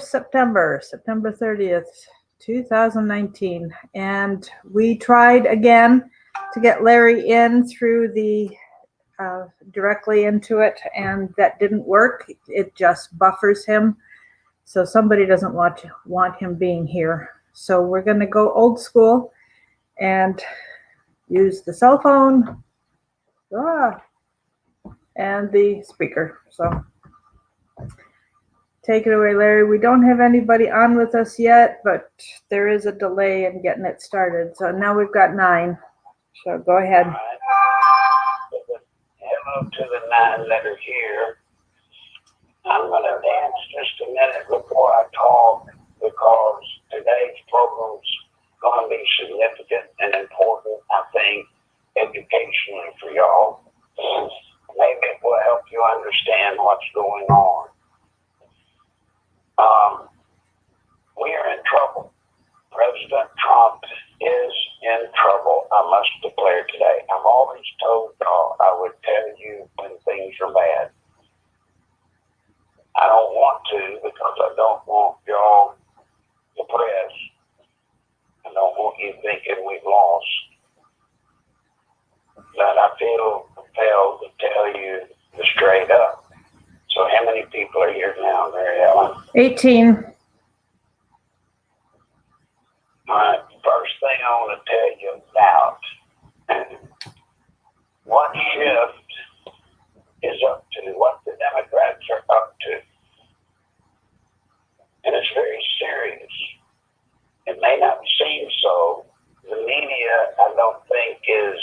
September 30th, 2019. And we tried again to get Larry in through the directly into it, and that didn't work. It just buffers him. So somebody doesn't want him being here. So we're going to go old school and use the cell phone and the speaker. So take it away, Larry. We don't have anybody on with us yet, but there is a delay in getting it started. So now we've got 9. So go ahead. All right. Hello to the 9 that are here. I'm going to dance just a minute before I talk, because today's program's going to be significant and important, I think, educationally for y'all. Maybe it will help you understand what's going on. We are in trouble. President Trump is in trouble, I must declare today. I've always told y'all I would tell you when things are bad. I don't want to, because I don't want y'all depressed. I don't want you thinking we've lost. But I feel compelled to tell you the straight up. So how many people are here now, Mary Ellen? 18. All right, first thing I want to tell you about what shift is up to, what the Democrats are up to. And it's very serious. It may not seem so. The media, I don't think, is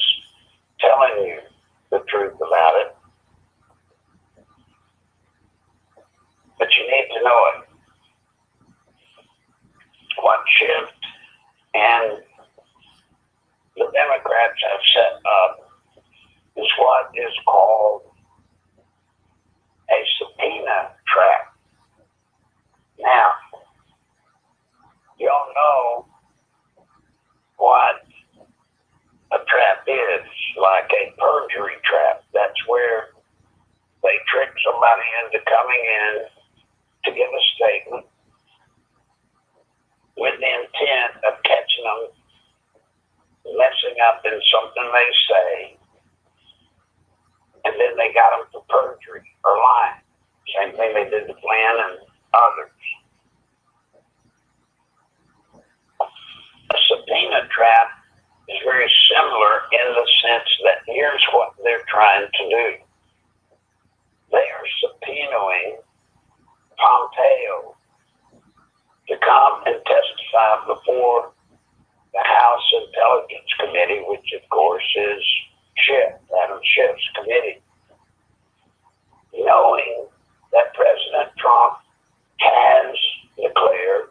telling you the truth about it. But you need to know it. What shift and the Democrats have set up is what is called a subpoena trap. Now, y'all know what a trap is, like a perjury trap. That's where they trick somebody into coming in to give a statement with the intent of catching them messing up in something they say, and then they got them for perjury or lying. Same thing they did to Flynn and others. A subpoena trap is very similar in the sense that here's what they're trying to do. They are subpoenaing Pompeo to come and testify before the House Intelligence Committee, which of course is Adam Schiff's committee. Knowing that President Trump has declared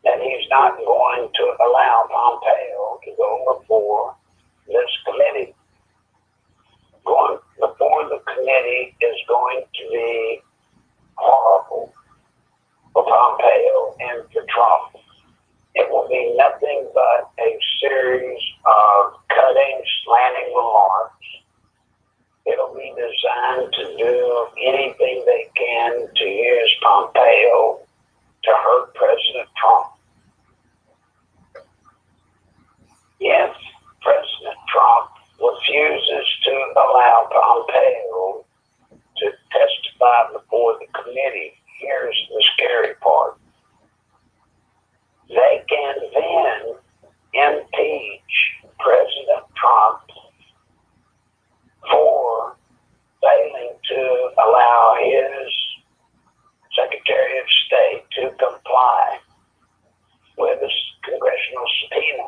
that he's not going to allow Pompeo to go before this committee. Going before the committee is going to be horrible for Pompeo and for Trump. It will be nothing but a series of cutting, slanting remarks. It'll be designed to do anything they can to use Pompeo to hurt President Trump. If President Trump refuses to allow Pompeo to testify before the committee, here's the scary part. They can then impeach President Trump for failing to allow his Secretary of State to comply with a congressional subpoena.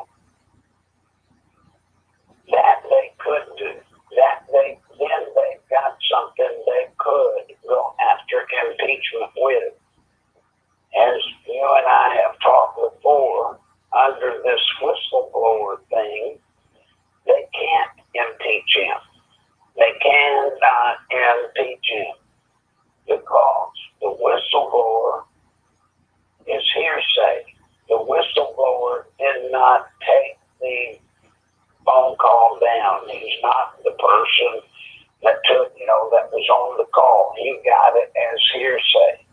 That they could do. Then they've got something they could go after impeachment with. As you and I have talked before, under this whistleblower thing, they can't impeach him. They cannot impeach him because the whistleblower is hearsay. The whistleblower did not take the phone call down. He's not the person that took, that was on the call. He got it as hearsay.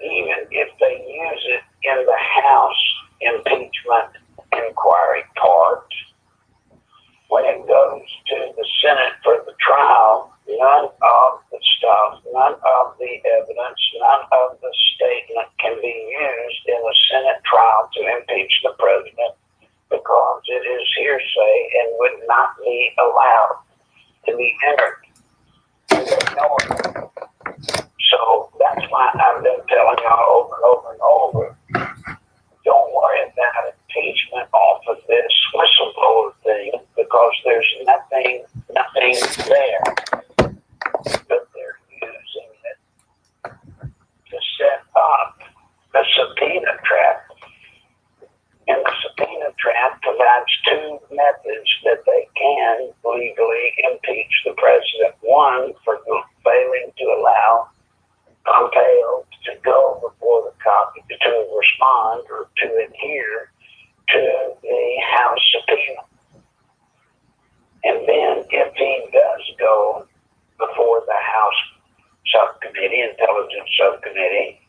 even if they use it in the House impeachment inquiry part, when it goes to the Senate for the trial, none of the stuff, none of the evidence, none of the statement can be used in a Senate trial to impeach the president because it is hearsay and would not be allowed to be entered. They know it. So that's why I've been telling y'all over and over and over, don't worry about impeachment off of this whistleblower thing because there's nothing there. But they're using it to set up the subpoena trap. And the subpoena trap provides two methods that they can legally impeach the president. One, for failing to allow Pompeo to go before the cop to respond or to adhere to the House subpoena. And then if he does go before the House subcommittee, intelligence subcommittee,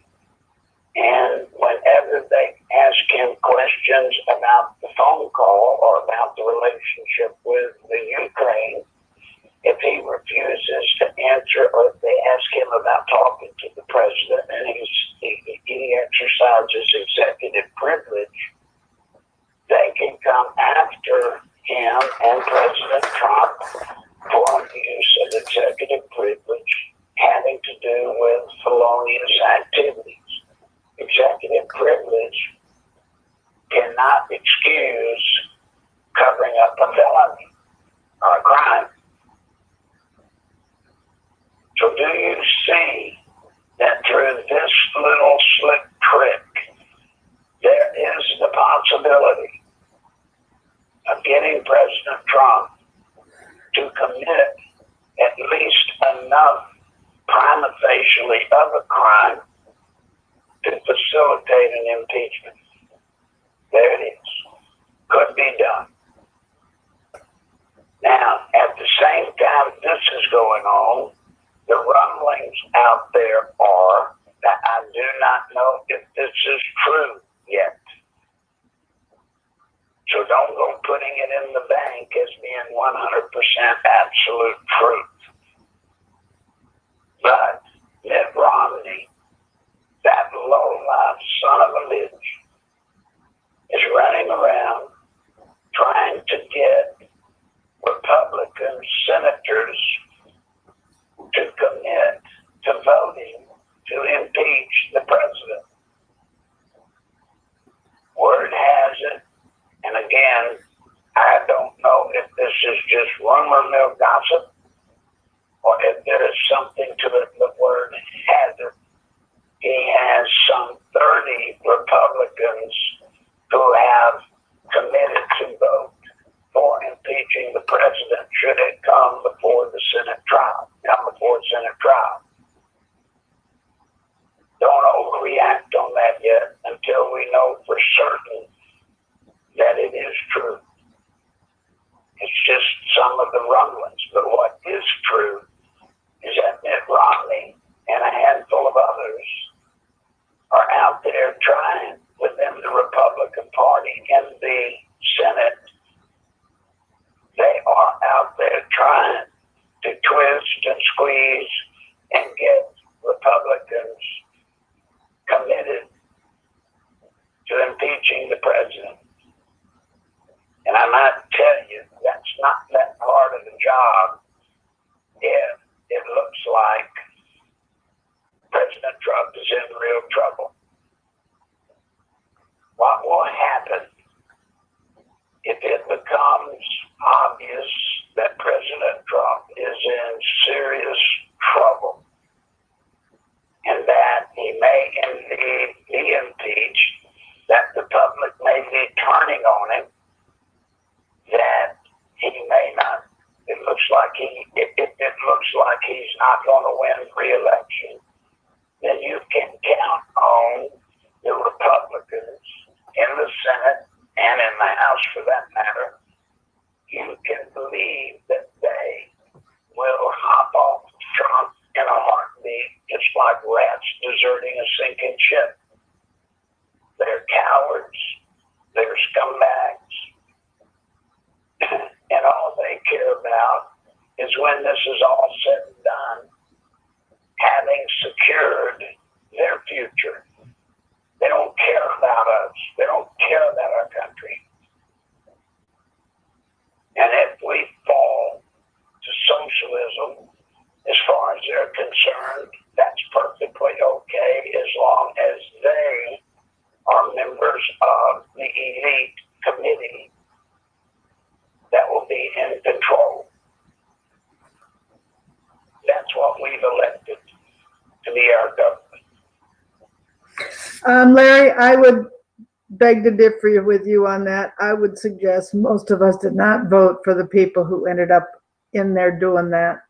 and whenever they ask him questions about the phone call or about the relationship with the Ukraine, if he refuses to answer or if they ask him about talking to the president and he exercises executive privilege, they can come after him and President Trump for abuse of executive privilege having to do with felonious activities. Executive privilege cannot excuse covering up a felony or a crime. So do you see that through this little slick trick, there is the possibility of getting President Trump to commit at least enough prima facie of a crime to facilitate an impeachment? There it is. Could be done. Now, at the same time this is going on, the rumblings out there are that I do not know if this is true yet. So don't go putting it in the bank as being 100% absolute truth. But Mitt Romney, that low-life son of a bitch, is running around trying to get Republican senators to commit to voting to impeach the president. Word has it, and again, I don't know if this is just rumor mill gossip or if there is something to it. The word has it. He has some 30 Republicans who have committed to vote for impeaching the president should it come before the Senate trial. Don't overreact on that yet until we know for certain that it is true. It's just some of the rumblings. But what is true is that Mitt Romney and a handful of others are out there trying within the Republican Party in the Senate. They are out there trying to twist and squeeze and get Republicans committed to impeaching the president. And I might tell you, that's not that part of the job if it looks like President Trump is in real trouble. What will happen if it becomes obvious that President Trump is in serious trouble and that he may indeed be impeached, that the public may be turning on him, that he may not, it looks like he's not going to win re-election, then you can count on the Republicans in the Senate and in the House for that matter. You can believe that they will hop off Trump in a cowards, they're scumbags, and all they care about is when this is all said and done, having secured their future. They don't care about us. They don't care about our country. And if we fall to socialism, as far as they're concerned, that's perfectly okay as long as they are members of the elite committee that will be in control. That's what we've elected to be our government. Larry, I would beg to differ with you on that. I would suggest most of us did not vote for the people who ended up in there doing that.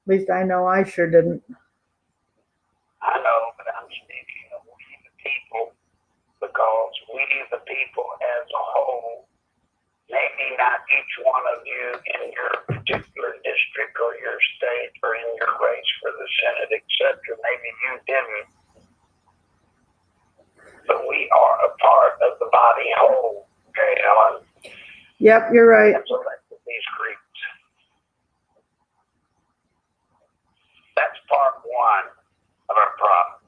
At least I know I sure didn't. I know, but I'm speaking of we the people, because we the people as a whole, maybe not each one of you in your particular district or your state or in your race for the Senate, etc., maybe you didn't, but we are a part of the body whole, okay, Ellen? Yep, you're right. That's elected these groups. That's part one of our problem.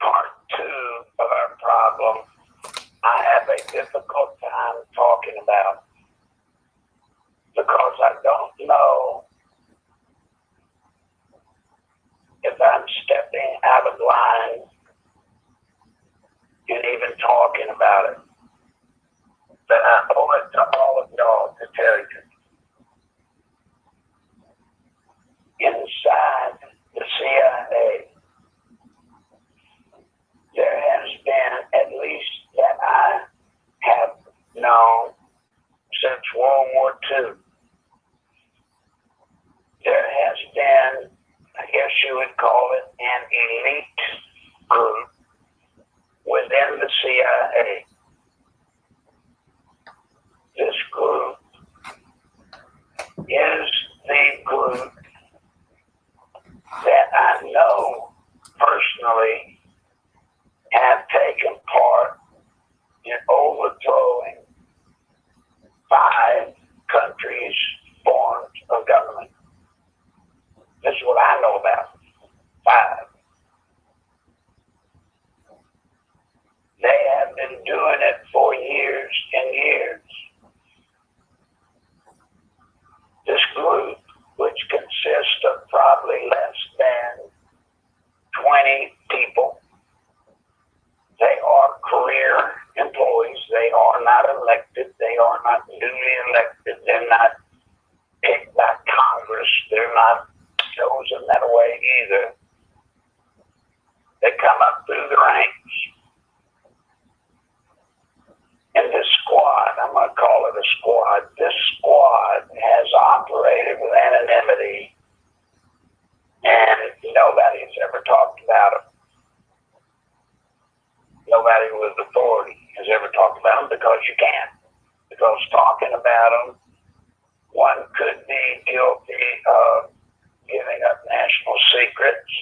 Part two of our problem, I have a difficult time talking about because I don't know if I'm stepping out of line and even talking about it. But I owe it to all of y'all to tell you. Inside the CIA, there has been, at least that I have known since World War II, there has been, I guess you would call it, an elite group within the CIA. This group is the group that I know personally have taken part in overthrowing 5 countries' forms of government. This is what I know about. 5. They have been doing it for years and years. This group, which consists of probably less than 20 people, they are career employees. They are not elected. They are not duly elected. They're not picked by Congress. They're not chosen that way either. They come up through the ranks. And this squad, I'm going to call it a squad, this squad has operated with anonymity, and nobody's ever talked about them. Nobody with authority has ever talked about them because you can't. Because talking about them, one could be guilty of giving up national secrets.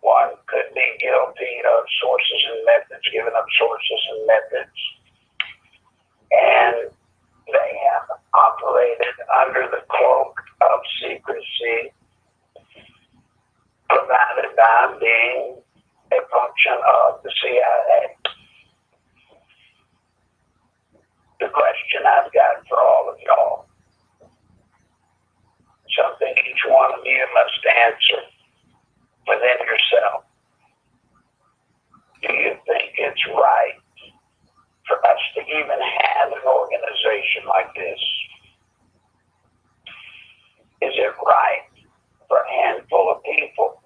One could be guilty of sources and methods, giving up sources and methods. And they have operated under the cloak of secrecy provided by being a function of the CIA. The question I've got for all of y'all, something each one of you must answer within yourself. Do you think it's right for us to even have an organization like this? Is it right for a handful of people?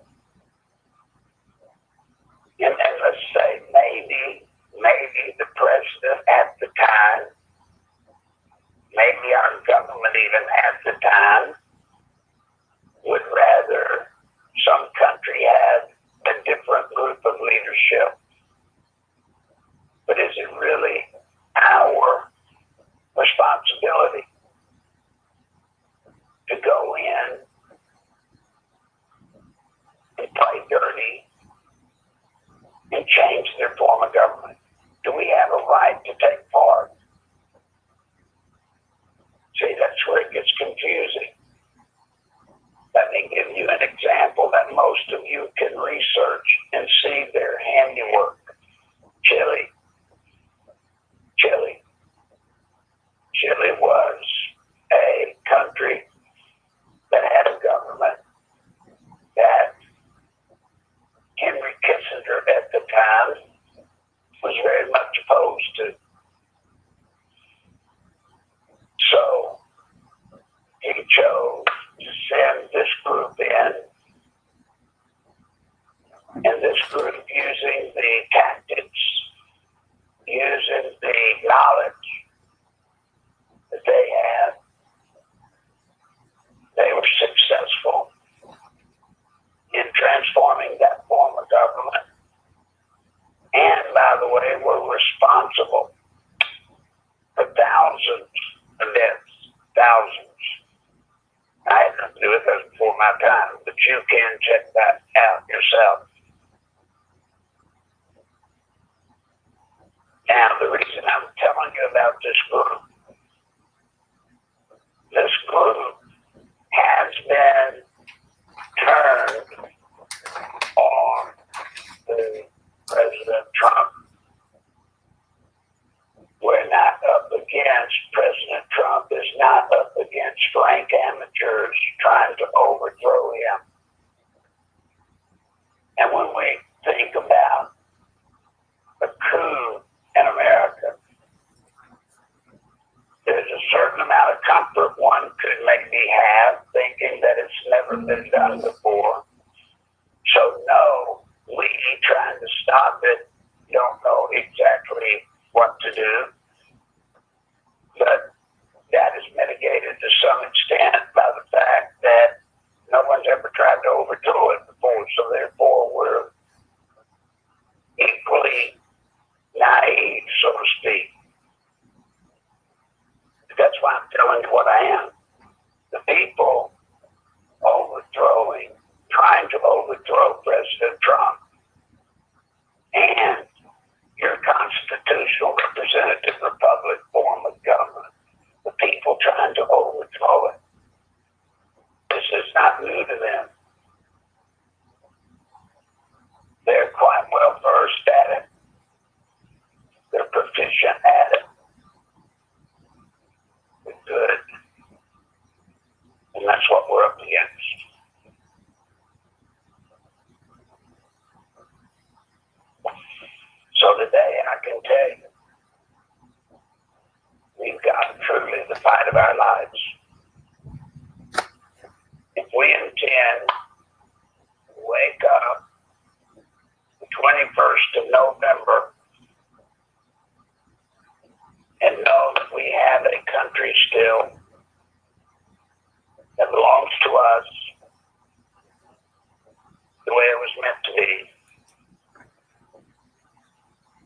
And let's say maybe the president at the time, maybe our government even at the time, would rather some country have a different group of leadership. But is it really our responsibility to go in and change their form of government? Do we have a right to take part? See, that's where it gets confusing. Let me give you an example that most of you can research and see their handiwork. Chile. Chile was a country that had a government that Henry Kissinger at the time was very much opposed to. So he chose to send this group in, and this group, using the tactics, using the knowledge that they had, they were successful in transforming that form of government. And by the way, were responsible for thousands of deaths, thousands. I had nothing to do with this before my time, but you can check that out yourself. Now, the reason I'm telling you about this group has been turned on the President Trump. We're not up against President Trump, is not up against rank amateurs trying to overthrow him. And when we think about a coup in America, there's a certain amount of comfort one could maybe have thinking that it's never been done before. So no, we trying to stop it don't know exactly what to do, but that is mitigated to some extent by the fact that no one's ever tried to overthrow it before, so therefore we're equally naive, so to speak. That's why I'm telling you what I am. The people trying to overthrow President Trump, and your constitutional representative republic form of government, the people trying to overthrow it. This is not new to them. They're quite well versed at it. They're proficient at it. They're good. And that's what we're up against. So today I can tell you, we've got truly the fight of our lives. If we intend to wake up the 21st of November and know that we have a country still that belongs to us the way it was meant to be,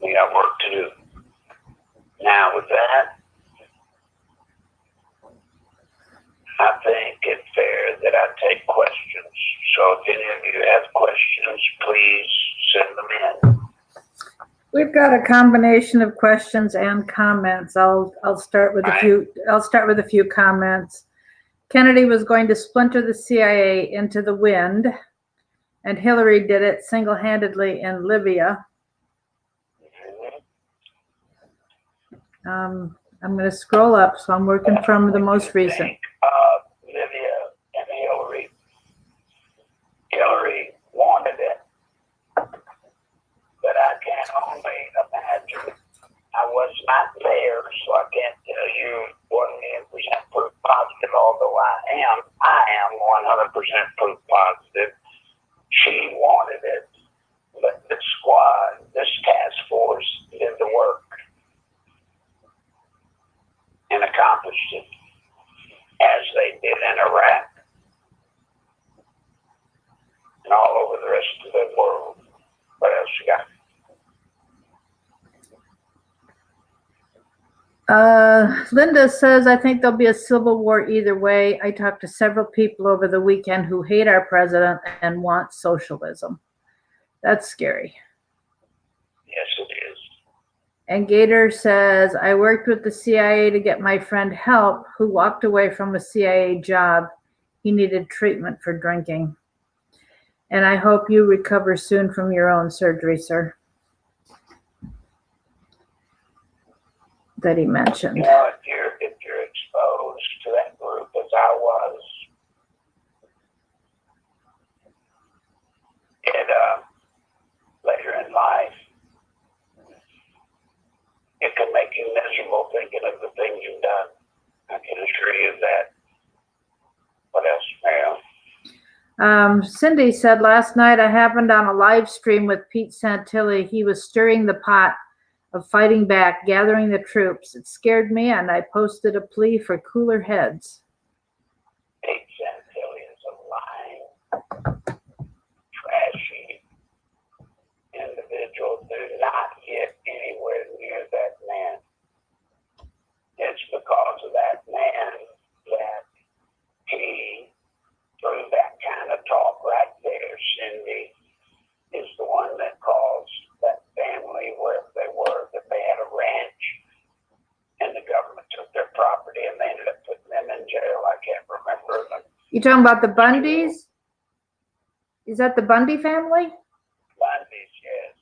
we got work to do. Now with that, I think it's fair that I take questions. So if any of you have questions, please send them in. We've got a combination of questions and comments. I'll start with a few. I'll start with a few comments. Kennedy was going to splinter the CIA into the wind, and Hillary did it single-handedly in Libya. I'm going to scroll up, so I'm working from the most recent. Libya and Hillary. Hillary wanted it, but I can only imagine. I was not there, so I can't tell you 100% proof positive, although I am 100% proof positive. She wanted it, but this squad, this task force did the work and accomplished it, as they did in Iraq and all over the rest of the world. What else you got? Linda says, I think there'll be a civil war either way. I talked to several people over the weekend who hate our president and want socialism. That's scary. And Gator says, I worked with the CIA to get my friend help who walked away from a CIA job. He needed treatment for drinking. And I hope you recover soon from your own surgery, sir. That he mentioned. You know, if you're exposed to that group as I was, later in life, it can make you miserable thinking of the things you've done. I can assure you that. What else, Mary? Cindy said, last night I happened on a live stream with Pete Santilli. He was stirring the pot of fighting back, gathering the troops. It scared me, and I posted a plea for cooler heads. Pete Santilli is a lying, trashy individual. Do not get anywhere near that man. It's because of that man that he threw that kind of talk right there. Cindy is the one that caused that family where they were, that they had a ranch and the government took their property and they ended up putting them in jail. I can't remember them. You talking about the Bundys? Is that the Bundy family? Bundy's, yes.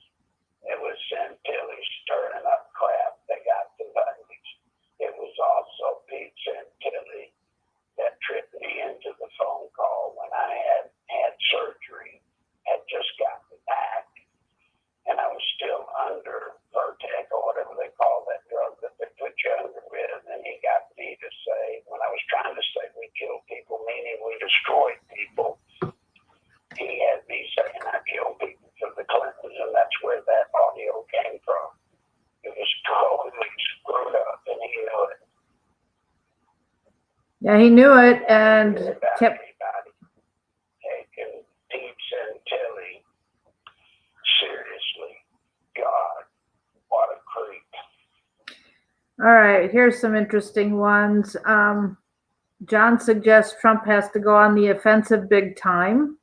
It was Santilli stirring up crap. They got the Bundys. It was also Pete Santilli that tripped me into the phone call when I had surgery, had just gotten back, and I was still under Vertec or whatever they call that drug that they put you under with, and he got me to say, when I was trying to say we killed people, meaning we destroyed people, he had me saying I killed people for the Clintons, and that's where that audio came from. It was totally screwed up, and he knew it. Yeah, he knew it and kept. Anybody taking Pete Santilli seriously. God, what a creep. All right, here's some interesting ones. John suggests Trump has to go on the offensive big time.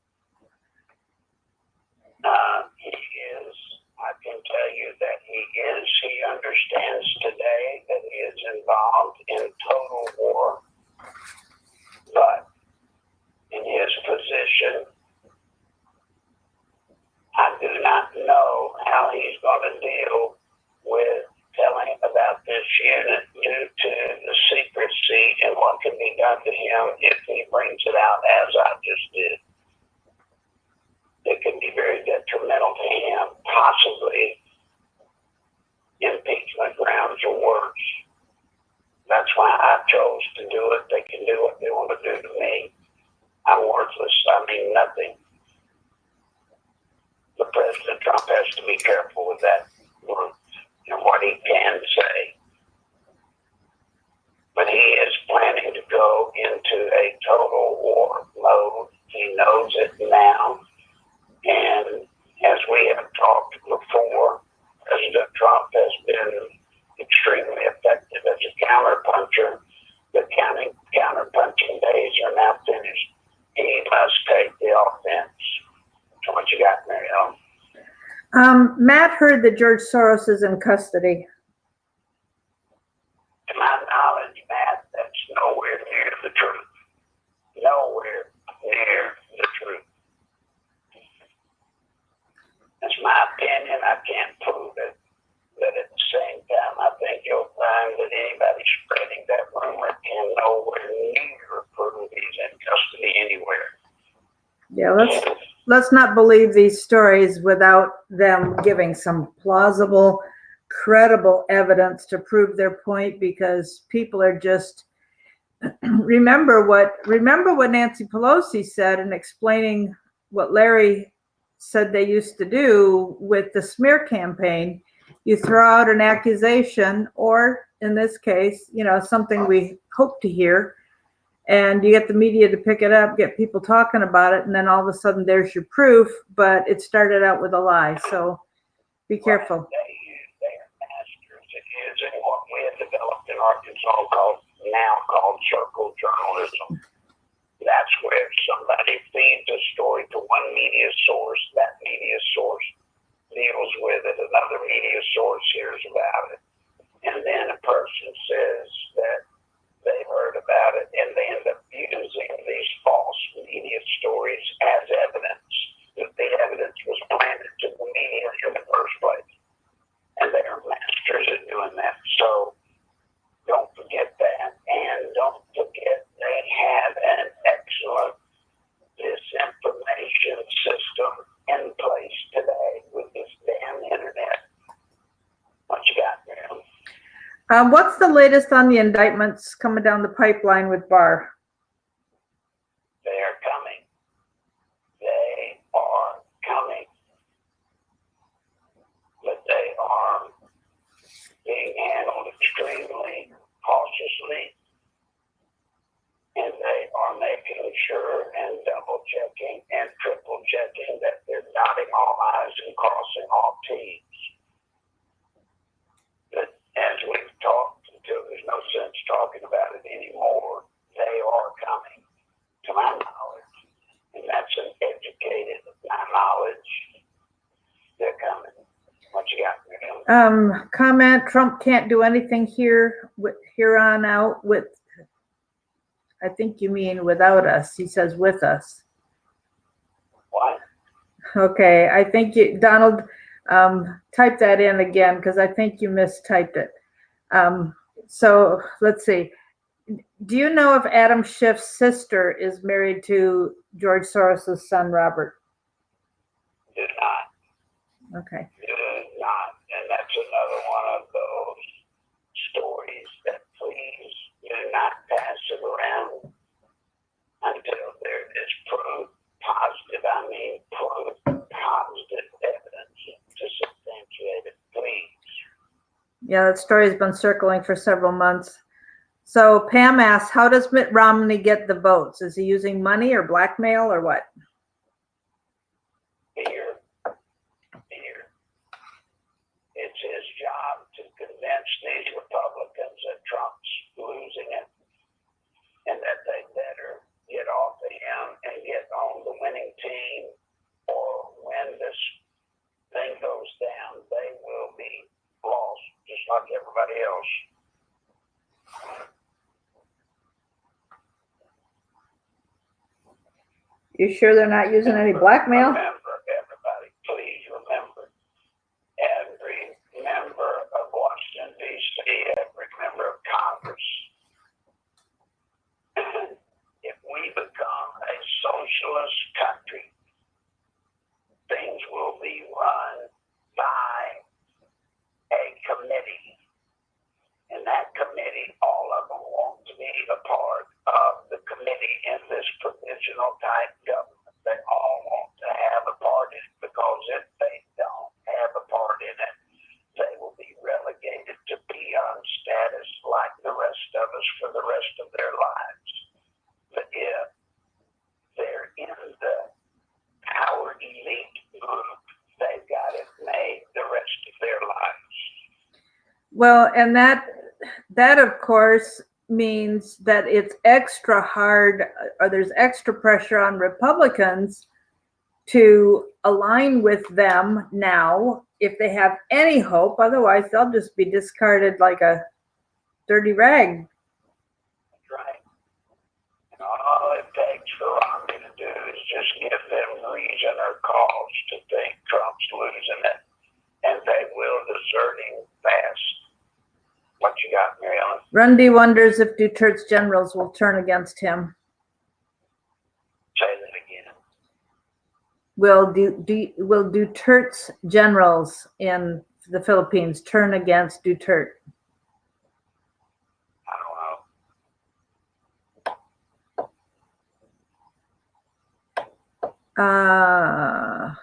He is. I can tell you that he is. He understands today that he is involved in total war. But in his position, I do not know how he's going to deal with telling about this unit due to the secrecy and what can be done to him if he brings it out as I just did. It can be very detrimental to him, possibly impeachment grounds or worse. That's why I chose to do it. They can do what they want to do to me. I'm worthless. I mean nothing. But President Trump has to be careful with that group and what he can say. But he is planning to go into a total war mode. He knows it now. And as we have talked before, President Trump has been extremely effective as a counterpuncher. The counterpunching days are now finished. He must take the offense. So what you got, Mary Ellen? Matt heard that George Soros is in custody. To my knowledge, Matt, that's nowhere near the truth. Nowhere near the truth. That's my opinion. I can't prove it. But at the same time, I think you'll find that anybody spreading that rumor can nowhere near prove he's in custody anywhere. Yeah, let's not believe these stories without them giving some plausible, credible evidence to prove their point, because people are just remember what Nancy Pelosi said in explaining what Larry said they used to do with the smear campaign. You throw out an accusation, or in this case, something we hope to hear, and you get the media to pick it up, get people talking about it, and then all of a sudden there's your proof, but it started out with a lie. So be careful. Well, they use their masters. It is in what we have developed in Arkansas called circle journalism. That's where somebody feeds a story to one media source. That media source deals with it, another media source hears about it, and then a person says that they heard about it, and they end up using these false media stories as evidence that the evidence was planted to the media in the first place. And they are masters at doing that. So don't forget that. And don't forget they have an excellent disinformation system in place today with this damn internet. What you got, man? What's the latest on the indictments coming down the pipeline with Barr? They are coming. They are coming. But they are being handled extremely cautiously. And they are making sure and double checking and triple checking that they're dotting all I's and crossing all T's. But as we've talked, until there's no sense talking about it anymore, they are coming, to my knowledge. And that's an educated knowledge. They're coming. What you got, Miriam? Comment, Trump can't do anything here on out with, I think you mean without us. He says with us. What? Okay, I think Donald, type that in again because I think you mistyped it. So let's see. Do you know if Adam Schiff's sister is married to George Soros's son, Robert? Do not. Okay. Do not. And that's another one of those stories that please do not pass it around until there is proof positive. I mean, proof positive evidence to substantiate it, please. Yeah, that story has been circling for several months. So Pam asks, how does Mitt Romney get the votes? Is he using money or blackmail or what? Fear. It's his job to convince these Republicans that Trump's losing it and that they better get off of him and get on the winning team, or when this thing goes down, they will be lost just like everybody else. You sure they're not using any blackmail? Remember, everybody, please remember, every member of Washington, D.C., every member of Congress, if we become a socialist country, things will be run by a committee. And that committee, all of them want to be a part of the committee in this provisional type government. They all want to have a part in it, because if they don't have a part in it, they will be relegated to peon status like the rest of us for the rest of their lives. But if they're in the power elite group, they've got it made the rest of their lives. Well, and that of course means that it's extra hard, or there's extra pressure on Republicans to align with them now if they have any hope. Otherwise, they'll just be discarded like a dirty rag. That's right. And all it takes for Romney to do is just give them reason or cause to think Trump's losing it, and they will desert him fast. What you got, Mary Ellen? Rundy wonders if Duterte's generals will turn against him. Say that again. Will Duterte's generals in the Philippines turn against Duterte? I don't know.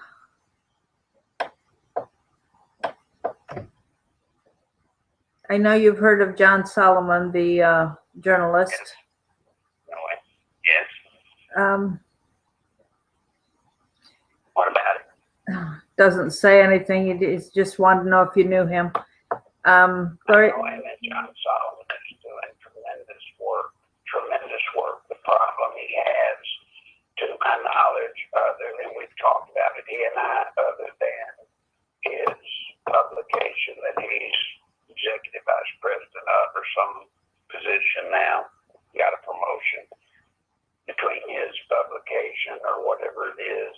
I know you've heard of John Solomon, the journalist. Yes. What about it? Doesn't say anything. He's just wanted to know if you knew him. Gloria. I know him, and John Solomon is doing tremendous work. The problem he has, to my knowledge, and we've talked about it, he and I, other than his publication that he's executive vice president of, or some position now, got a promotion between his publication or whatever it is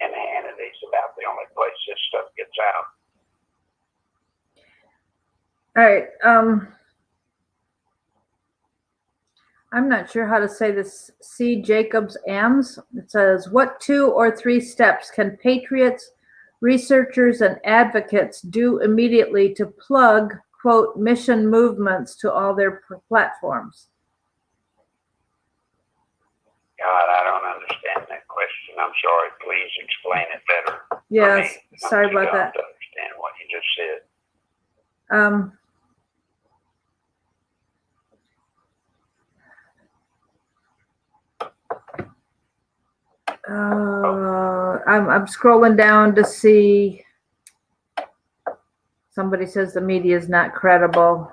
and Hannity's about the only place this stuff gets out. All right. I'm not sure how to say this. C. Jacobs Ams. It says, what 2 or 3 steps can patriots, researchers, and advocates do immediately to plug, quote, mission movements to all their platforms? God, I don't understand that question. I'm sorry. Please explain it better. Yes, sorry about that. I don't understand what you just said. I'm scrolling down to see. Somebody says the media is not credible.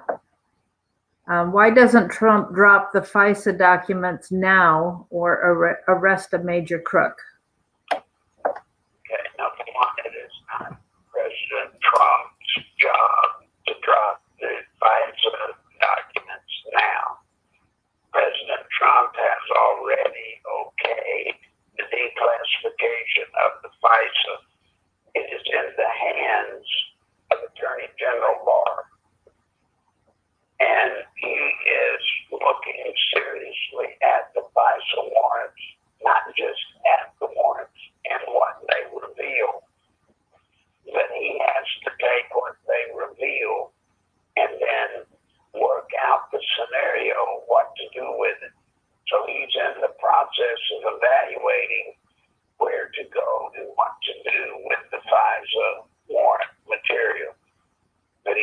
Why doesn't Trump drop the FISA documents now or arrest a major crook? Okay, number one, it is not President Trump's job to drop the FISA documents now. President Trump has already okayed the declassification of the FISA. It is in the hands of Attorney General Barr. And he is looking seriously at the FISA warrants, not just at the warrants and what they reveal, but he has to take what they reveal and then work out the scenario, what to do with it. So he's in the process of evaluating where to go and what to do with the FISA warrant material. But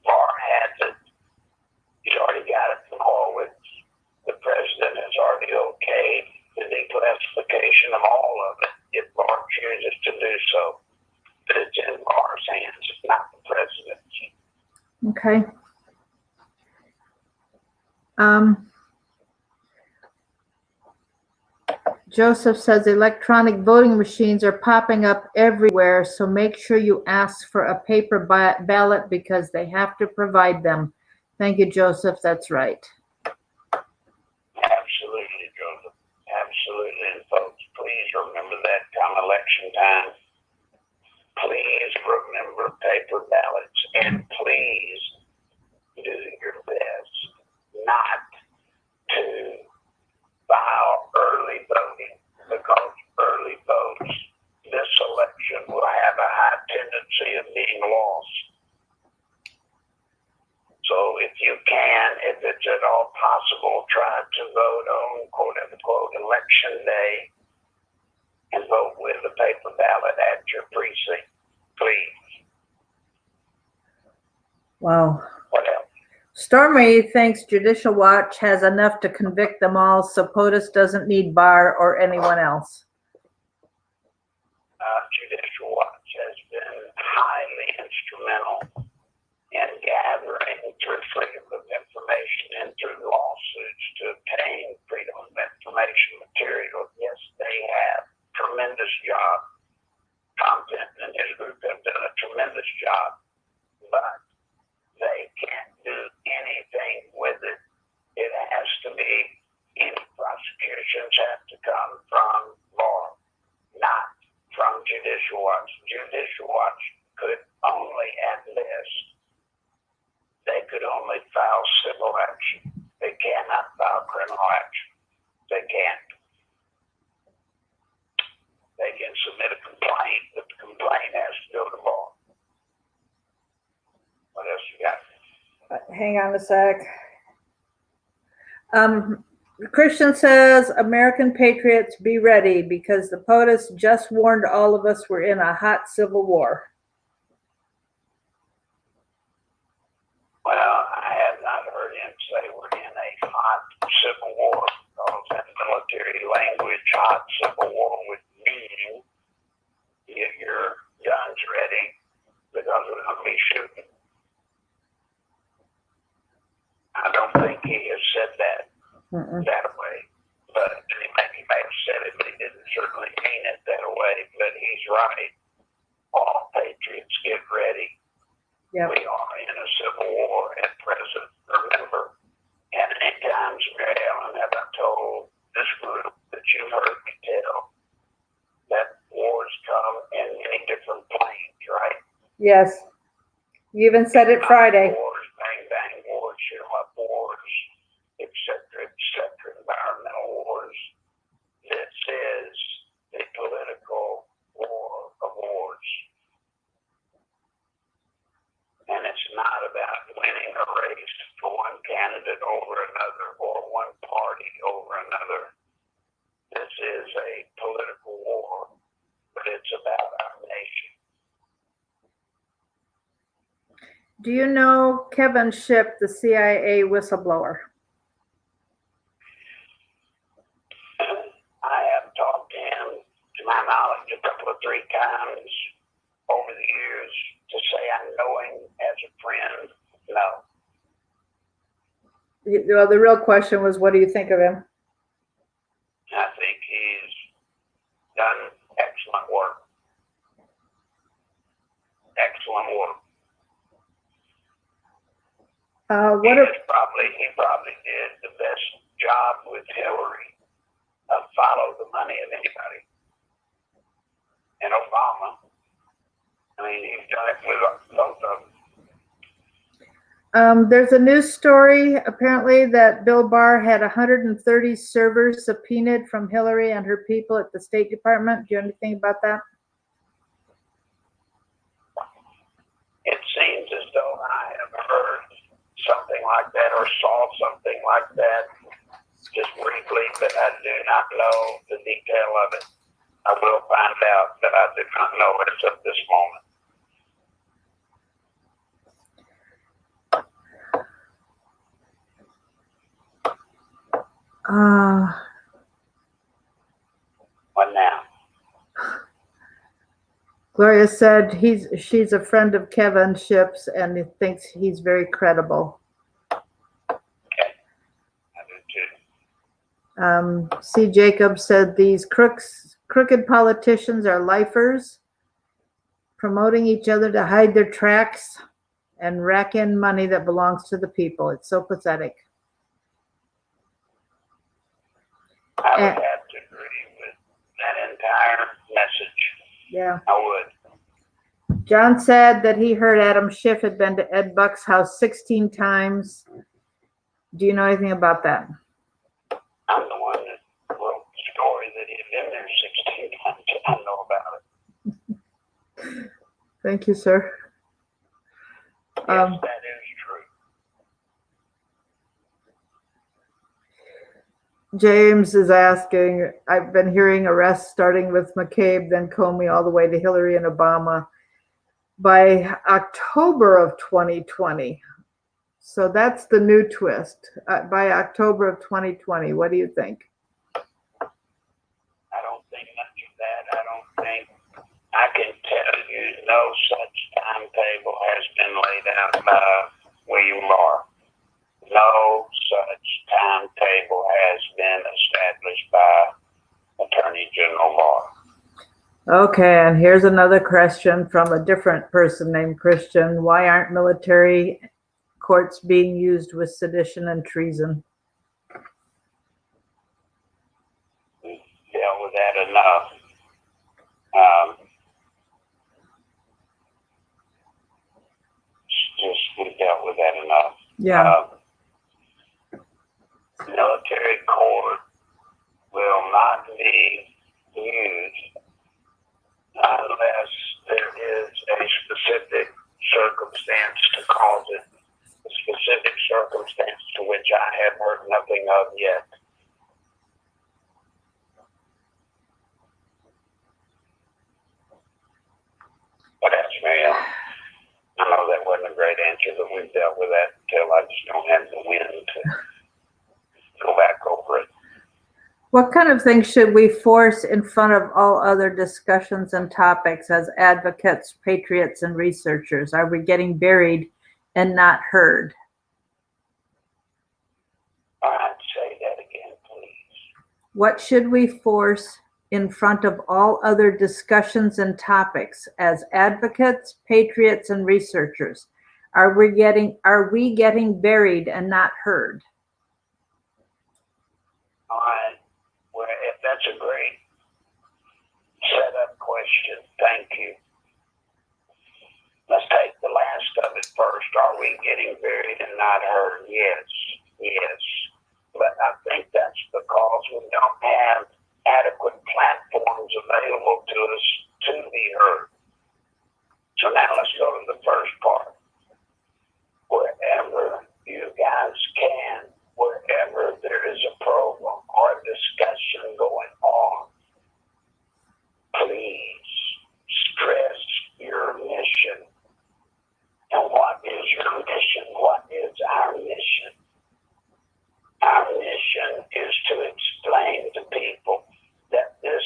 Barr has it. He's already got it from Horowitz. The president has already okayed the declassification of all of it if Barr chooses to do so. But it's in Barr's hands, not the president's. Okay. Joseph says electronic voting machines are popping up everywhere, so make sure you ask for a paper ballot because they have to provide them. Thank you, Joseph. That's right. Absolutely, Joseph. Absolutely. And folks, please remember that come election time. Please remember paper ballots, and please do your best not to file early voting, because early votes this election will have a high tendency of being lost. So if you can, if it's at all possible, try to vote on quote unquote election day and vote with a paper ballot at your precinct, please. Wow. What else? Stormy thinks Judicial Watch has enough to convict them all, so POTUS doesn't need Barr or anyone else. Judicial Watch has been highly instrumental in gathering through freedom of information and through lawsuits to obtain freedom of information material. Yes, they have tremendous job. Content and his group have done a tremendous job, but they can't do anything with it. It has to be, any prosecutions have to come from Barr, not from Judicial Watch. Judicial Watch could only, at best, they could only file civil action. They cannot file criminal action. They can't. They can submit a complaint, but the complaint has to go to Barr. What else you got? Hang on a sec. Christian says, American patriots, be ready because the POTUS just warned all of us we're in a hot civil war. Well, I have not heard him say we're in a hot civil war, because in military language, hot civil war would mean get your guns ready because we're going to be shooting. I don't think he has said that that way, but he may have said it, but he didn't certainly mean it that way. But he's right. All patriots Yep. We are in a civil war at present, remember. And many times, Mary Ellen, have I told this group that you heard me tell that wars come in many different planes, right? Yes. You even said it Friday. Wars, bang, bang wars, shoot 'em up wars, etc., environmental wars. This is the political war of wars. And it's not about winning a race for one candidate over another or one party over another. This is a political war, but it's about our nation. Do you know Kevin Shipp, the CIA whistleblower? I have talked to him, to my knowledge, a couple of 3 times over the years. To say I know him as a friend, no. Well, the real question was, what do you think of him? I think he's done excellent work. Excellent work. He probably did the best job with Hillary of follow the money of anybody. And Obama, I mean, he's done it with both of them. There's a news story apparently that Bill Barr had 130 servers subpoenaed from Hillary and her people at the State Department. Do you know anything about that? It seems as though I have heard something like that or saw something like that just briefly, but I do not know the detail of it. I will find out, but I do not know it at this moment. What now? Gloria said she's a friend of Kevin Shipp's and thinks he's very credible. Okay, I do too. C. Jacob said these crooked politicians are lifers, promoting each other to hide their tracks and rack in money that belongs to the people. It's so pathetic. I would have to agree with that entire message. Yeah. I would. John said that he heard Adam Schiff had been to Ed Buck's house 16 times. Do you know anything about that? I'm the one that wrote the story that he had been there 16 times. I know about it. Thank you, sir. Yes, that is true. James is asking, I've been hearing arrests starting with McCabe, then Comey, all the way to Hillary and Obama by October of 2020. So that's the new twist. By October of 2020, what do you think? I don't think much of that. I don't think, I can tell you no such timetable has been laid out by William Barr. No such timetable has been established by Attorney General Barr. Okay, and here's another question from a different person named Christian. Why aren't military courts being used with sedition and treason? We've dealt with that enough. We've dealt with that enough. Yeah. Military court will not be used unless there is a specific circumstance to cause it, a specific circumstance to which I have heard nothing of yet. But that's Mary Ellen. I know that wasn't a great answer, but we've dealt with that until I just don't have the wind to go back over it. What kind of things should we force in front of all other discussions and topics as advocates, patriots, and researchers? Are we getting buried and not heard? All right, say that again, please. What should we force in front of all other discussions and topics as advocates, patriots, and researchers? Are we getting buried and not heard? All right. Well, if that's a great setup question, thank you. Let's take the last of it first. Are we getting buried and not heard? Yes, yes. But I think that's because we don't have adequate platforms available to us to be heard. So now let's go to the first part. Wherever you guys can, wherever there is a program or a discussion going on, please stress your mission. And what is your mission? What is our mission? Our mission is to explain to people that this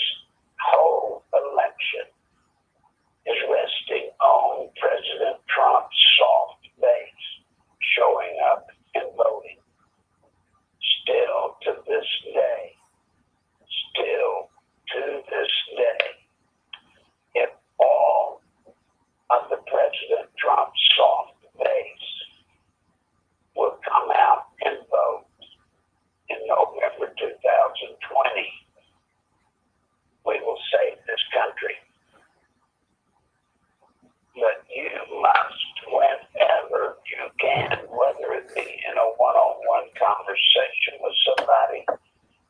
whole election is resting on President Trump's soft base showing up and voting. Still to this day, if all of the President Trump's soft base will come out and vote in November 2020, we will save this country. But you must, whenever you can, whether it be in a one-on-one conversation with somebody,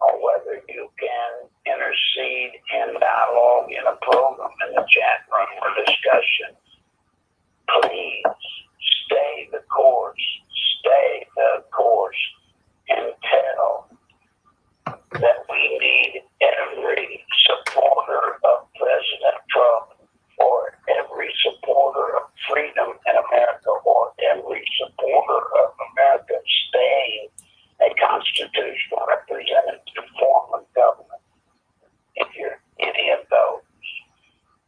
or whether you can intercede in dialogue in a program, in the chat room or discussion, please stay the course, and tell that we need every supporter of President Trump, or every supporter of freedom in America, or every supporter of America staying a constitutional representative form of government. If you're any of those,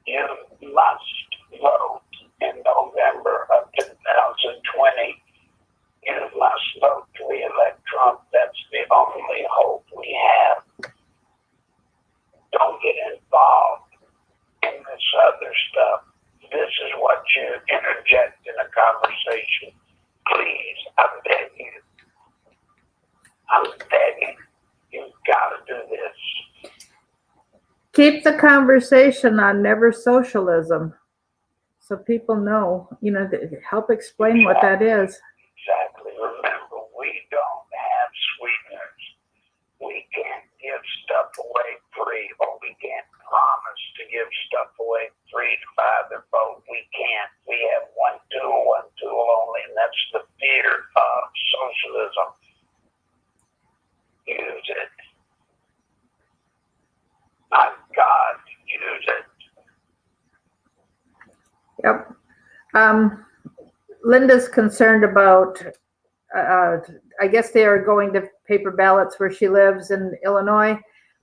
you must vote in November of 2020. You must vote to re-elect Trump. That's the only hope we have. Don't get involved in this other stuff. This is what you interject in a conversation. Please, I beg you. I'm begging. You've got to do this. Keep the conversation on Never Socialism so people know, help explain what that is. Exactly. Remember, we don't have sweeteners. We can't give stuff away free, or we can't promise to give stuff away free to buy their vote. We can't. We have one tool only, and that's the fear of socialism. Use it. My God, use it. Yep. Linda's concerned about, I guess they are going to paper ballots where she lives in Illinois,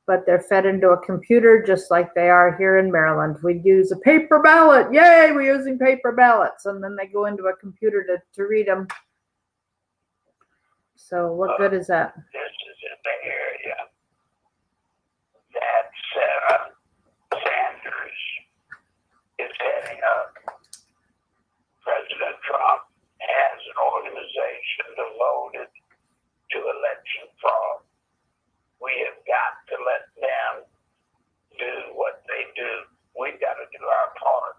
but they're fed into a computer just like they are here in Maryland. We use a paper ballot. Yay, we're using paper ballots. And then they go into a computer to read them. So what good is that? This is in the area that Sarah Sanders is heading up. President Trump has an organization devoted to election fraud. We have got to let them do what they do. We've got to do our part.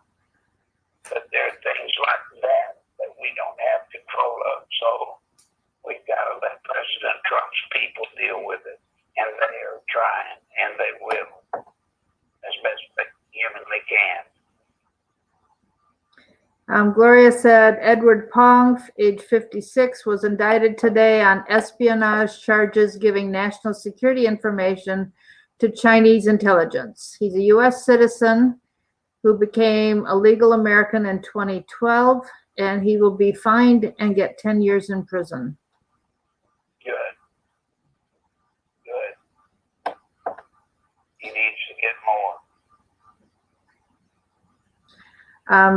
But there are things like that we don't have control of. So we've got to let President Trump's people deal with it. And they are trying, and they will, as best they humanly can. Gloria said Edward Pong, age 56, was indicted today on espionage charges giving national security information to Chinese intelligence. He's a U.S. citizen who became a legal American in 2012, and he will be fined and get 10 years in prison. Good. He needs to get more.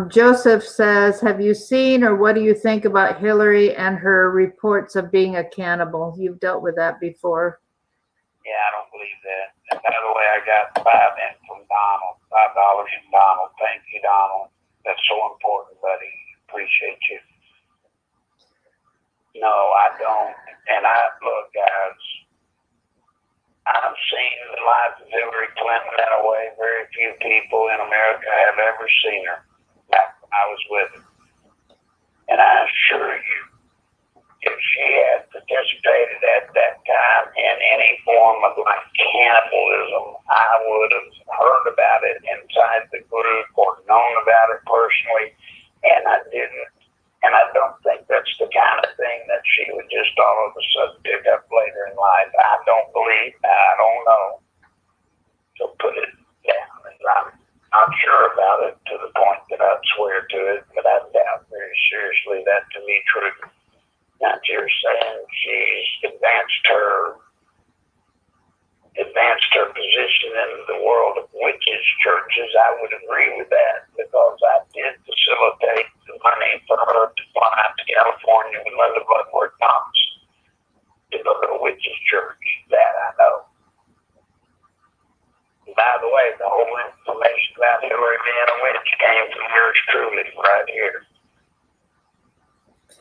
Joseph says, have you seen or what do you think about Hillary and her reports of being a cannibal? You've dealt with that before. Yeah, I don't believe that. And by the way, I got $5 from Donald. $5 from Donald. Thank you, Donald. That's so important, buddy. Appreciate you. No, I don't. And look, guys, I've seen the life of Hillary Clinton in a way very few people in America have ever seen her. Back when I was with her. And I assure you, if she had participated at that time in any form of like cannibalism, I would have heard about it inside the group or known about it personally, and I didn't. And I don't think that's the kind of thing that she would just all of a sudden pick up later in life. I don't believe, I don't know. So put it down. And I'm not sure about it to the point that I'd swear to it, but I doubt very seriously that to be true. Now, you're saying she's advanced her position in the world of witches churches. I would agree with that because I did facilitate the money for her to fly out to California with Linda Bloodworth Thomas to go to a witches church. That I know. By the way, the whole information about Hillary being a witch came from yours truly right here.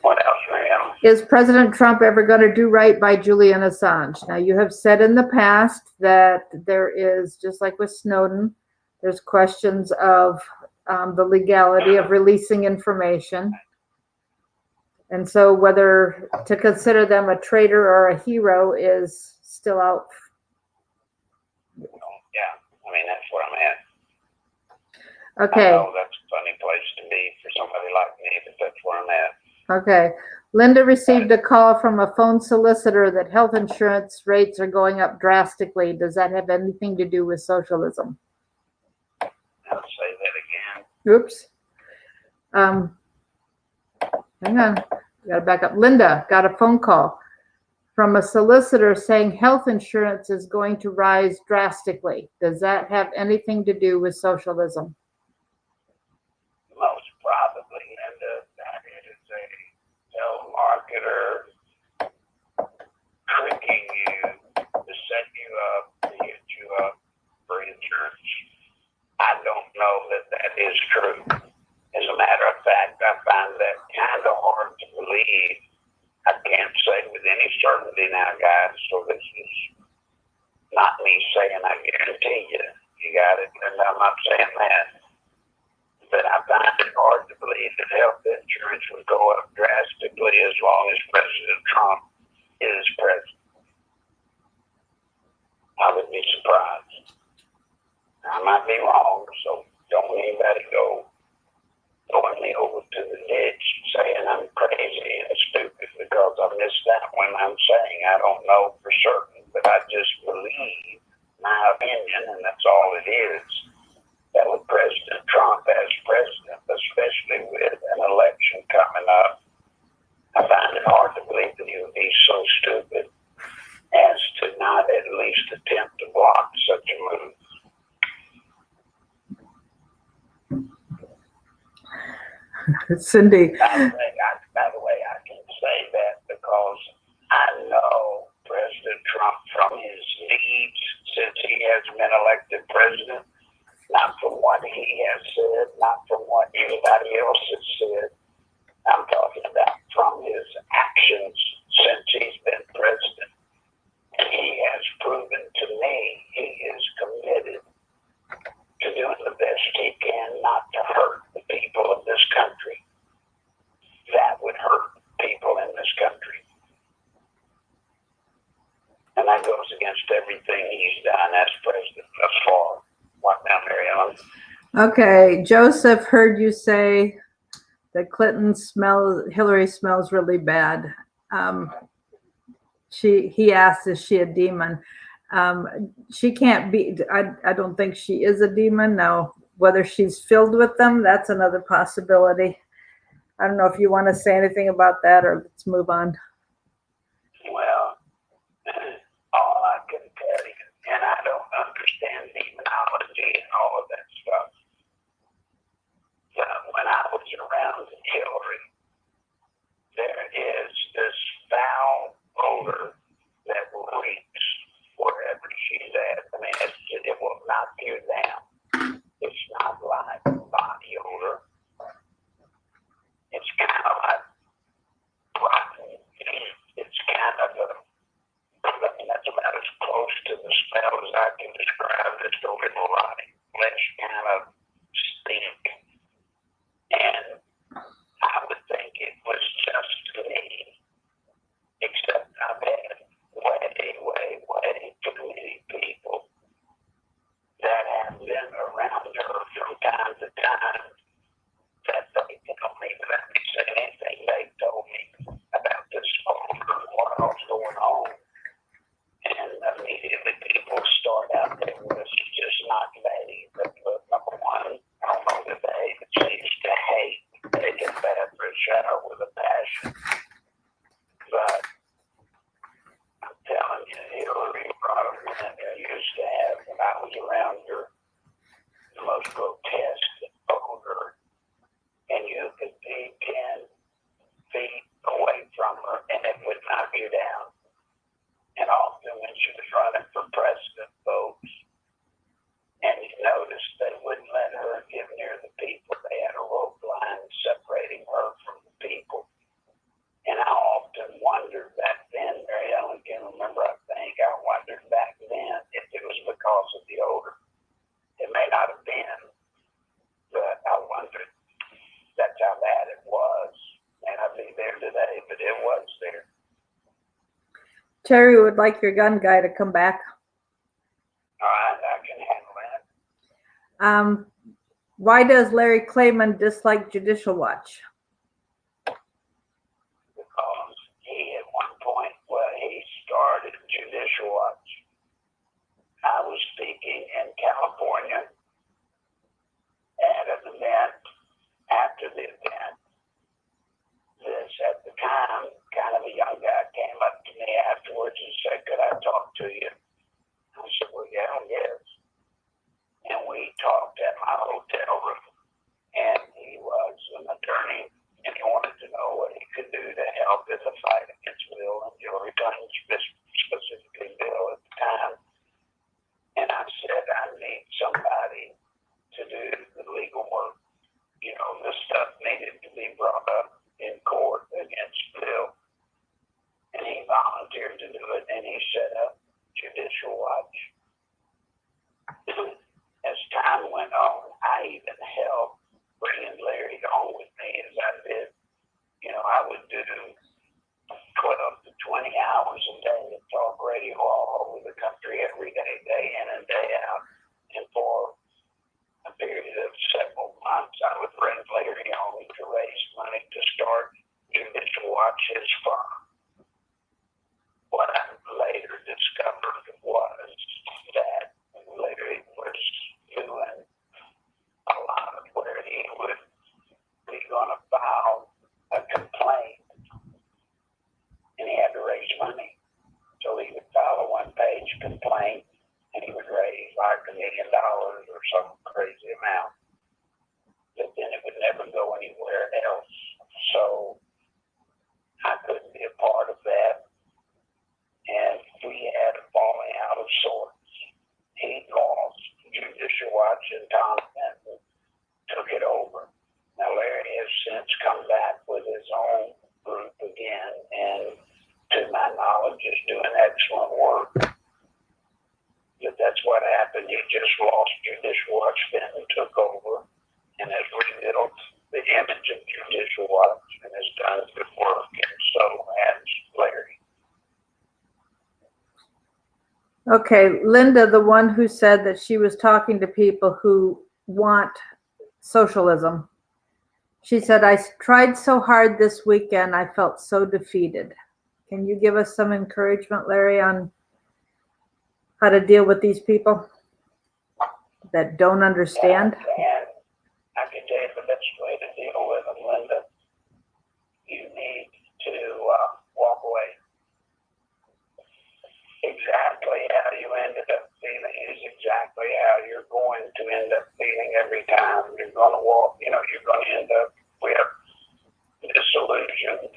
What else, ma'am? Is President Trump ever going to do right by Julian Assange? Now, you have said in the past that there is, just like with Snowden, there's questions of the legality of releasing information. And so whether to consider them a traitor or a hero is still out. Yeah, I mean, that's where I'm at. Okay. I know that's a funny place to be for somebody like me, but that's where I'm at. Okay. Linda received a call from a phone solicitor that health insurance rates are going up drastically. Does that have anything to do with socialism? I'll say that again. Oops. Hang on. We got to back up. Linda got a phone call from a solicitor saying health insurance is going to rise drastically. Does that have anything to do with socialism? Most probably, Linda. That is a telemarketer tricking you to set you up, to hit you up for insurance. I don't know that is true. As a matter of fact, I find that kind of hard to believe. I can't say with any certainty now, guys, so this is not me saying I guarantee you. You got it? And I'm not saying that. But I find it hard to believe that health insurance would go up drastically as long as President Trump is president. I would be surprised. I might be wrong, so don't anybody go throwing me over to the ditch saying I'm crazy and stupid because I missed that when I'm saying I don't know for certain, but I just believe my opinion, and that's all it is, that with President Trump as president, especially with an election coming up, I find it hard to believe that he would be so stupid as to not at least attempt to block such a move. Cindy. By the way, I can say that because I know President Trump from his deeds since he has been elected president, not from what he has said, not from what anybody else has said. I'm talking about from his actions since he's been president. And he has proven to me he is committed to doing the best he can not to hurt the people of this country. That would hurt people in this country. And that goes against everything he's done as president thus far. What now, Mary Ellen? Okay, Joseph heard you say that Hillary smells really bad. He asked, is she a demon? She can't be, I don't think she is a demon. Now, whether she's filled with them, that's another possibility. I don't know if you want to say anything about that, or let's move on. Well, all I can tell you, and I don't understand demonology and all of that stuff, but when I was around Hillary, there is this foul odor that reeks wherever she's at. I mean, it will knock you down. It's not like body odor. It's kind of like rotten feet shower with a passion. But I'm telling you, Hillary brought them in. I used to have, when I was around her, the most grotesque odor. And you could be 10 feet away from her and it would knock you down. And often when she was running for president, folks, and you noticed they wouldn't let her get near the people. They had a rope line separating her from the people. And I often wondered back then, Mary Ellen can remember, I wondered back then if it was because of the odor. It may not have been, but I wondered. That's how bad it was. And I'd be there today, but it was there. Terry would like your gun guy to come back. All right, I can handle that. Why does Larry Klayman dislike Judicial Watch? Because he, at one point, he started Judicial Watch. I was speaking in California at an event. After the event, this at the time, kind of a young guy came up to me afterwards and said, "Could I talk to you?" I said, "Well, yeah, yes." And we talked at my hotel room. And he was an attorney, and he wanted to know what he could do to help in the fight against Bill and Hillary Clinton, specifically Bill at the time. And I said, "I need somebody to do the legal work. You know, this stuff needed to be brought up in court against Bill." And he volunteered to do it, and he set up Judicial Watch. As time went on, I even helped bringing Larry on with me as I did. You know, I would do 12 to 20 hours a day of talk radio all over the country every day, day in and day out. And for a period of several months, I would bring Larry on to raise money to start Judicial Watch, his firm. What I later discovered was that Larry was doing a lot of where he would be going to file a complaint, and he had to raise money. So he would file a one-page complaint, and he would raise like $1 million or some crazy amount. But then it would never go anywhere else. So I couldn't be a part of that. And we had a falling out of sorts. He lost Judicial Watch, and Tom Benton took it over. Now Larry has since come back with his own group again, and to my knowledge is doing excellent work. But that's what happened. He just lost Judicial Watch, Benton took over and has rebuilt the image of Judicial Watch and has done good work, and so has Larry. Okay, Linda, the one who said that she was talking to people who want socialism. She said, "I tried so hard this weekend, I felt so defeated." Can you give us some encouragement, Larry, on how to deal with these people that don't understand? And I can tell you the best way to deal with them, Linda. You need to walk away. Exactly how you ended up feeling is exactly how you're going to end up feeling every time you're going to walk. You know, you're going to end up with disillusioned.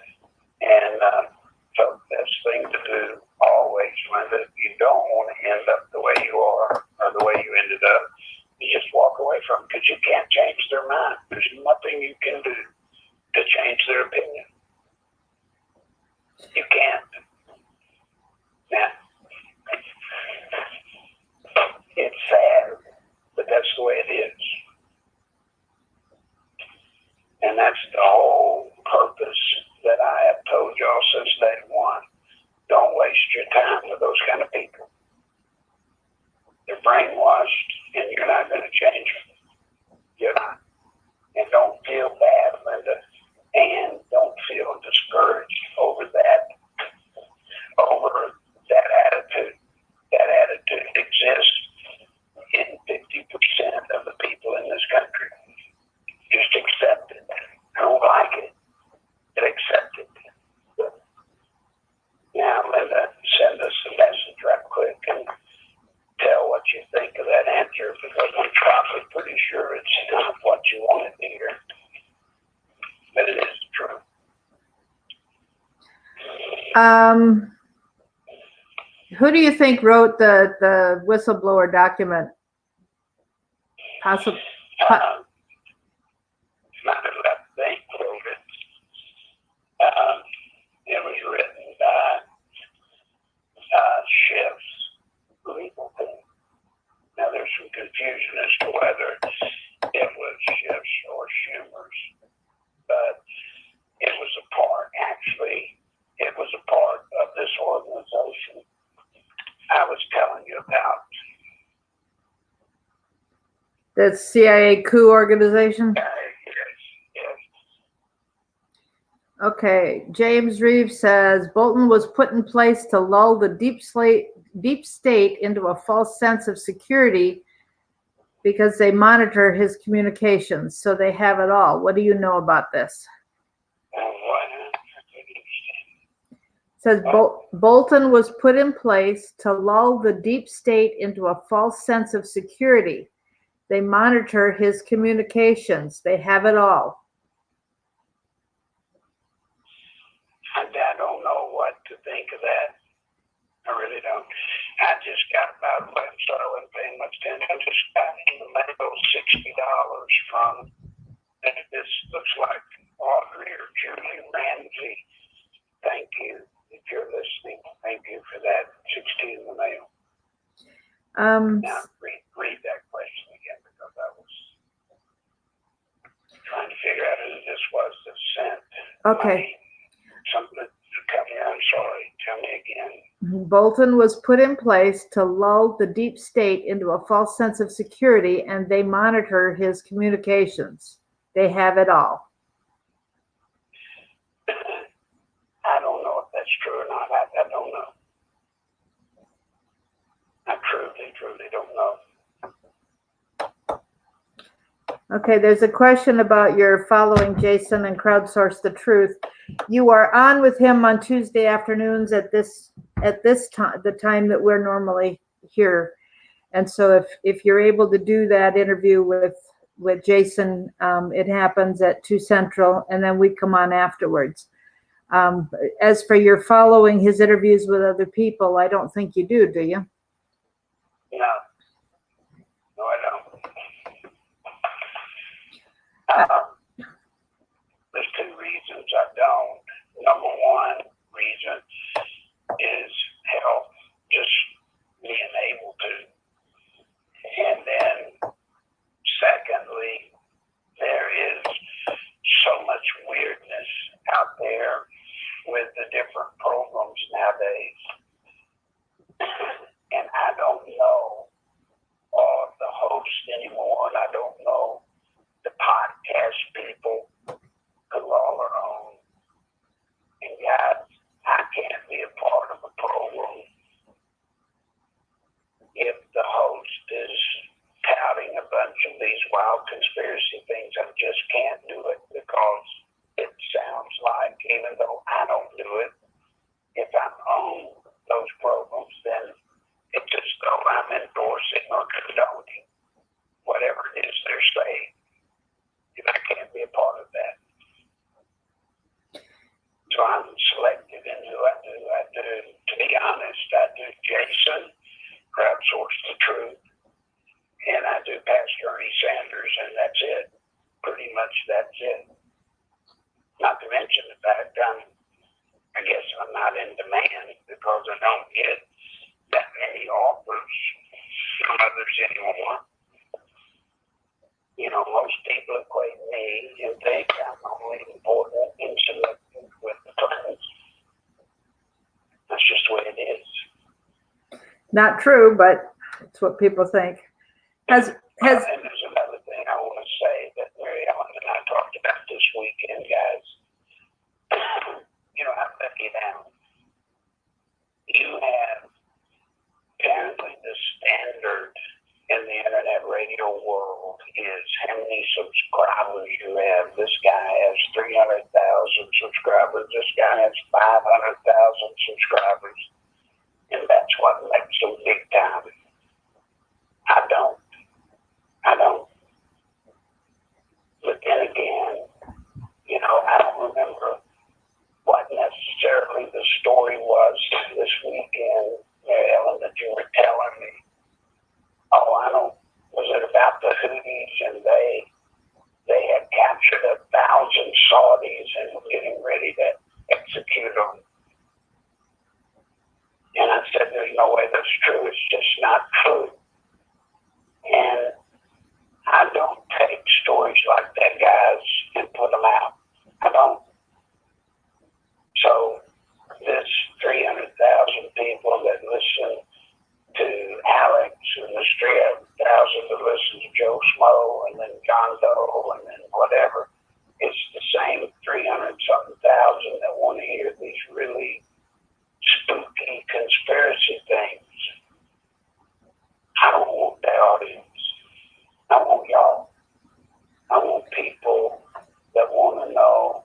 And so the best thing to do always, Linda, if you don't want to end up the way you are or the way you ended up, you just walk away from it, because you can't change their mind. There's nothing you can do to change their opinion. You can't. Now, it's sad, but that's the way it is. And that's the whole purpose that I have told y'all since day one. Don't waste your time with those kind of people. They're brainwashed, and you're not going to change them. You're not. And don't feel bad, Linda. And don't Who do you think wrote the whistleblower document? Possible. Not a left bank wrote it. It was written by Schiff's legal team. Now there's some confusion as to whether it was Schiff's or Schumer's, but it was a part of this organization I was telling you about. The CIA coup organization? Yes. Okay, James Reeves says Bolton was put in place to lull the deep state into a false sense of security because they monitor his communications, so they have it all. What do you know about this? It says Bolton was put in place to lull the deep state into a false sense of security. They monitor his communications. They have it all. I don't know what to think of that. I really don't. I just got about what, so I wasn't paying much attention. I just got in the mail $60 from, and this looks like Audrey or Julie Ramsey. Thank you. If you're listening, thank you for that. 60 in the mail. Now read that question again, because I was trying to figure out who this was that sent. Okay. Something. I'm sorry. Tell me again. Bolton was put in place to lull the deep state into a false sense of security, and they monitor his communications. They have it all. I don't know if that's true or not. I don't know. I truly don't know. Okay, there's a question about your following Jason and Crowdsource the Truth. You are on with him on Tuesday afternoons at this time, the time that we're normally here. And so if you're able to do that interview with Jason, it happens at 2 Central, and then we come on afterwards. As for your following his interviews with other people, I don't think you do you? No, I don't. There's 2 reasons I don't. Number one reason is health, just being able to. And then secondly, there is so much weirdness out there with the different programs nowadays. And I don't know all of the hosts anymore, and I don't know the podcast people who all are on. And guys, I can't be a part of a program if the host is touting a bunch of these wild conspiracy things. I just can't do it, because it sounds like, even though I don't do it, if I'm on those programs, then it's as though I'm endorsing or condoning whatever it is they're saying. And I can't be a part of that. So I'm selective in who I do. To be honest, I do Jason, Crowdsource the Truth, and I do Pastor Ernie Sanders, and that's it. Pretty much that's it. Not to mention the fact I guess I'm not in demand, because I don't get that many offers from others anymore. You know, most people equate me and think I'm only important and selective with the claims. That's just the way it is. Not true, but it's what people think. And there's another thing I want to say that Mary Ellen and I talked about this weekend, guys. You know, I'm looking down. You have apparently the standard in the internet radio world is how many subscribers you have. This guy has 300,000 subscribers. This guy has 500,000 subscribers. And that's what makes them big time. I don't. But then again, you know, I don't remember what necessarily the the story was this weekend, Ellen, that you were telling me. Oh, I don't. Was it about the Houthis, and they had captured 1,000 Saudis and were getting ready to execute them? And I said, there's no way that's true. It's just not true. And I don't take stories like that, guys, and put them out. I don't. So this 300,000 people that listen to Alex, and this 300,000 that listen to Joe Schmo, and then John Doe, and then whatever, it's the same 300-something thousand that want to hear these really spooky conspiracy things. I don't want that audience. I want y'all. I want people that want to know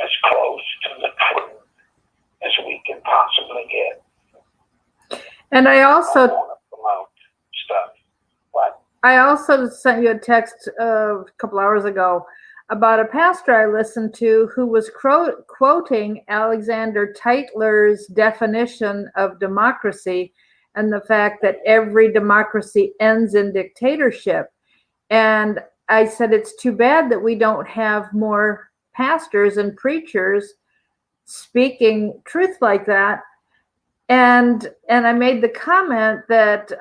as close to the truth as we can possibly get. And I also want to promote stuff. What? I also sent you a text a couple hours ago about a pastor I listened to who was quoting Alexander Tytler's definition of democracy and the fact that every democracy ends in dictatorship. And I said, it's too bad that we don't have more pastors and preachers speaking truth like that. And I made the comment that,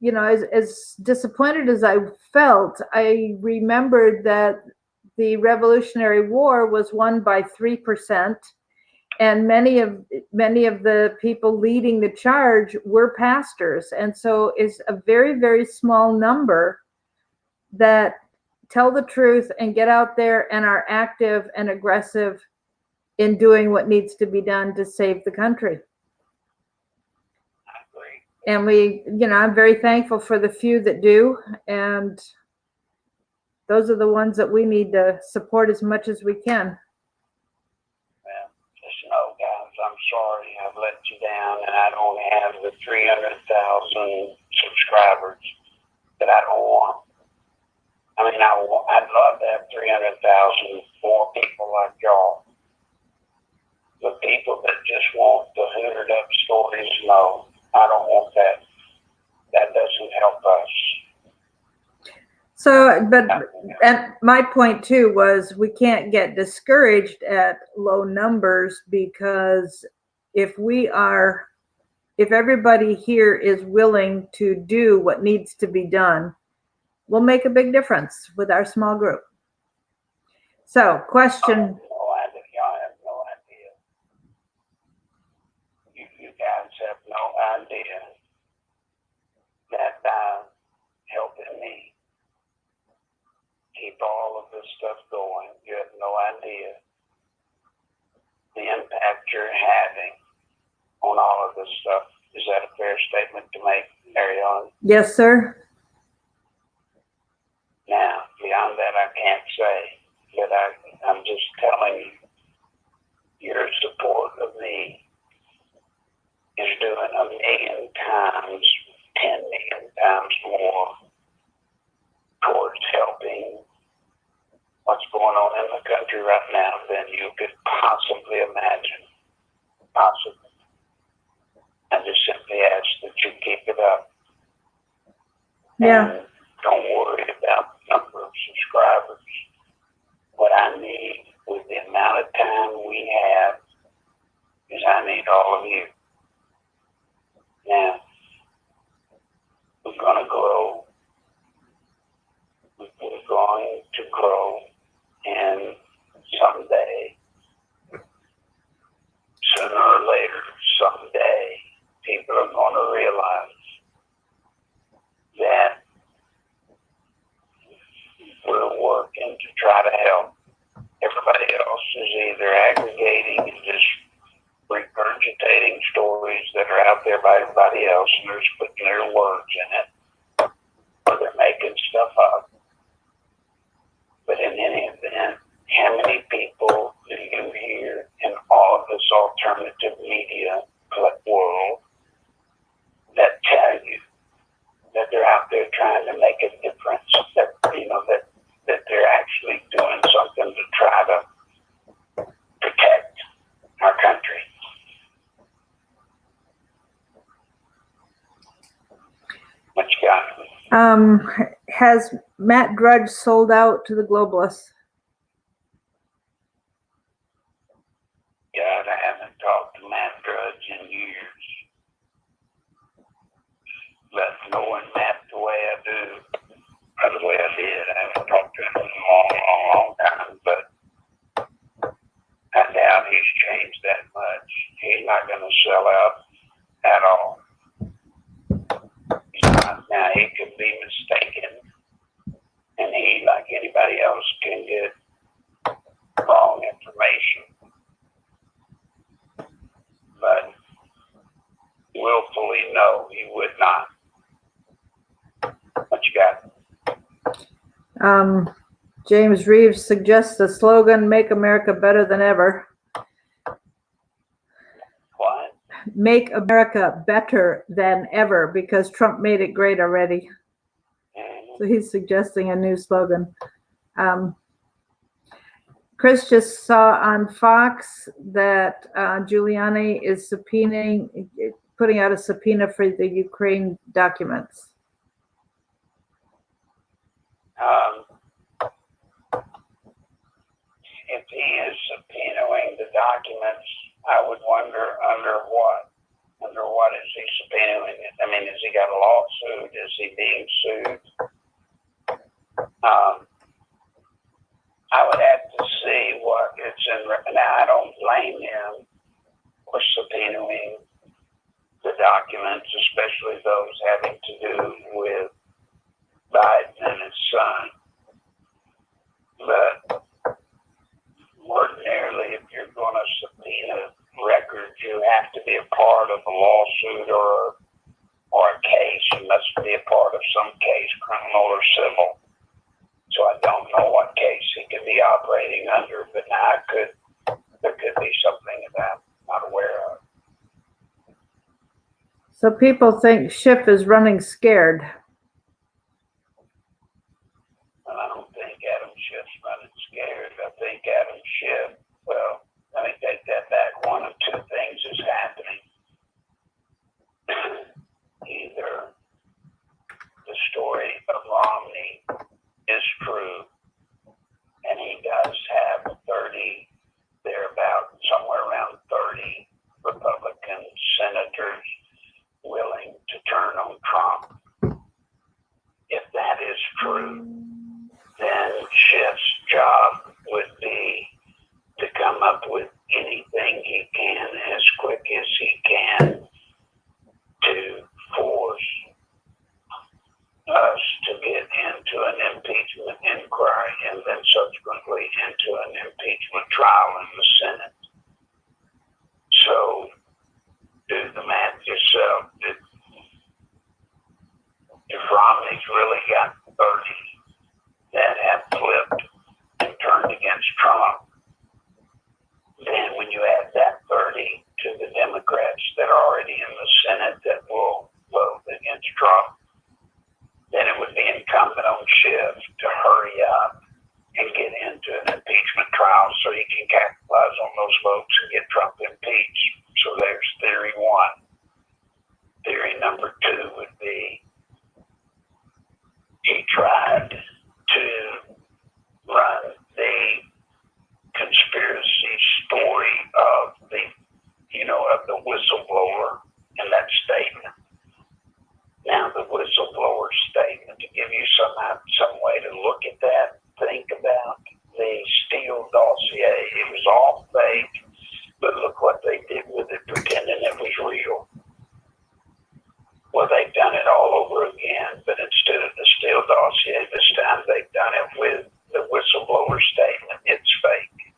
as disappointed as I felt, I remembered that the Revolutionary War was won by 3%, and many of the people leading the charge were pastors, and so it's a very, very small number that tell the truth and get out there and are active and aggressive in doing what needs to be done to save the country. And I'm very thankful for the few that do, and those are the ones that we need to support as much as we can. Well, just know, guys, I'm sorry I've let you down, and I don't have the 300,000 subscribers that I don't want. I mean, I'd love to have 300,000 more people like y'all. The people that just want the hoovered up stories, no, I don't want that. That doesn't help us. So, and my point too was we can't get discouraged at low numbers, because if everybody here is willing to do what needs to be done, we'll make a big difference with our small group. So, question. Y'all have no idea. You guys have no idea that helping me keep all of this stuff going. You have no idea the impact you're having on all of this stuff. Is that a fair statement to make, Marion? Yes, sir. Now, beyond that, I can't say, but I'm just telling you, your support of me is doing 1,000,000 times, 10 million times more towards helping what's going on in the country right now than you could possibly imagine. Possibly. I just simply ask that you keep it up. Yeah. And don't worry about the number of subscribers. What I need with the amount of time we have is I need all of you. Now, we're going to grow. We're going to grow. And someday, sooner or later, someday, people are going to realize that we're working to try to help. Everybody else is either aggregating and just regurgitating stories that are out there by everybody else, and they're just putting their words in it, or they're making stuff up. But in any event, how many people do you hear in all of this alternative media world that tell you that they're out there trying to make a difference, that they're actually doing something to try to protect our country? Has Matt Drudge sold out to the globalists? God, I haven't talked to Matt Drudge in years. But knowing Matt the way I do, or the way I did, I haven't talked to him in a long time. But I doubt he's changed that much. He's not going to sell out at all. He's not. Now, he could be mistaken, and he, like anybody else, can get wrong information. But willfully, no, he would not. What you got? James Reeves suggests the slogan, "Make America Better Than Ever." What? Make America better than ever, because Trump made it great already. So he's suggesting a new slogan. Chris just saw on Fox that Giuliani is putting out a subpoena for the Ukraine documents. If he is subpoenaing the documents, I would wonder under what? Under what is he subpoenaing it? I mean, has he got a lawsuit? Is he being sued? I would have to see what it's in. Now, I don't blame him for subpoenaing the documents, especially those having to do with Biden and his son. But ordinarily, if you're going to subpoena records, you have to be a part of a lawsuit or a case. You must be a part of some case, criminal or civil. So I don't know what case he could be operating under, but now there could be something that I'm not aware of. So people think Schiff is running scared. Well, I don't think Adam Schiff's running scared. I think Adam Schiff, well, let me take that back. One of two things is happening. Either the story of Romney is true, and he does have 30, somewhere around 30 Republican senators willing to turn on Trump. If that is true, then Schiff's job would be to come up with anything he can as quick as he can to force us to get into an impeachment inquiry and then subsequently into an impeachment trial in the Senate. So do the math yourself. If Romney's really got 30 that have flipped and turned against Trump, then when you add that 30 to the Democrats that are already in the Senate that will vote against Trump, then it would be incumbent on Schiff to hurry up and get into an impeachment trial so he can capitalize on those votes and get Trump impeached. So there's theory one. Theory number two would be he tried to run the conspiracy story of the whistleblower in that statement. Now, the whistleblower statement, to give you some way to look at that, think about the Steele dossier. It was all fake, but look what they did with it, pretending it was real. Well, they've done it all over again, but instead of the Steele dossier, this time they've done it with the whistleblower statement. It's fake.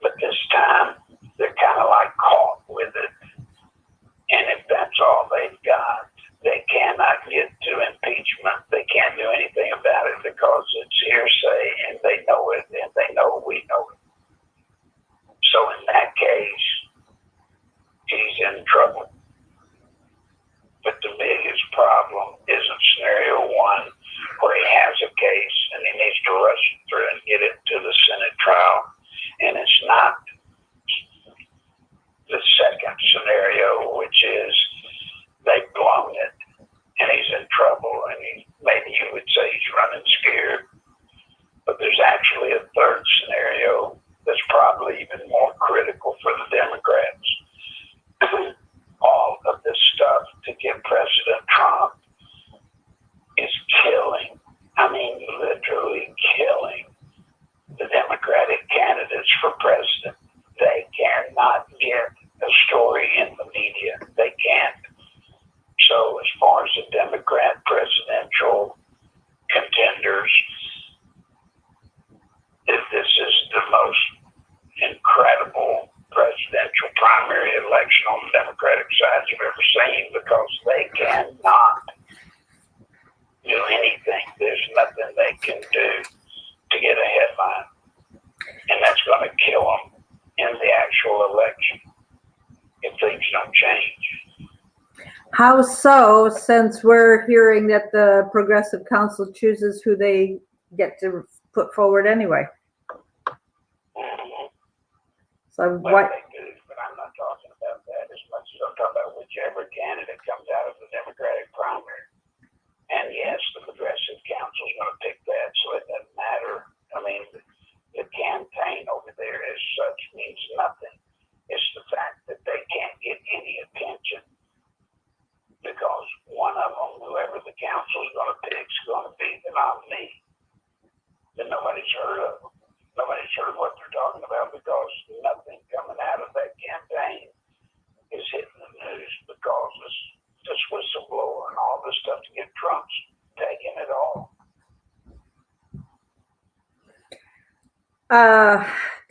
But this time, they're kind of like caught with it. And if that's all they've got, they cannot get to impeachment. They can't do anything about it because it's hearsay and they know it and they know we know it. So in that case, he's in trouble. But the biggest problem isn't scenario one where he has a case and he needs to rush it through and get it to the Senate trial. And it's not the second scenario, which is they've blown it and he's in trouble third scenario that's probably even more critical for the Democrats. All of this stuff to get President Trump is killing, I mean literally killing, the Democratic candidates for president. They cannot get a story in the media. They can't. So as far as the Democrat presidential contenders, if this is the most incredible presidential primary election on the Democratic side you've ever seen, because they cannot do anything. There's nothing they can do to get a headline. And that's going to kill them in the actual election if things don't change. How so, since we're hearing that the Progressive Council chooses who they get to put forward anyway? So Well, what? they do, but I'm not talking about that as much as I'm talking about whichever candidate comes out of the Democratic primary. And yes, the Progressive Council is going to pick that, so it doesn't matter. I mean, the campaign over there as such means nothing. It's the fact that they can't get any attention because one of them, whoever the council is going to pick, is going to be the nominee that nobody's heard of. Nobody's heard what they're talking about because nothing coming out of that campaign is hitting the news because this whistleblower and all this stuff to get Trump's taking it all.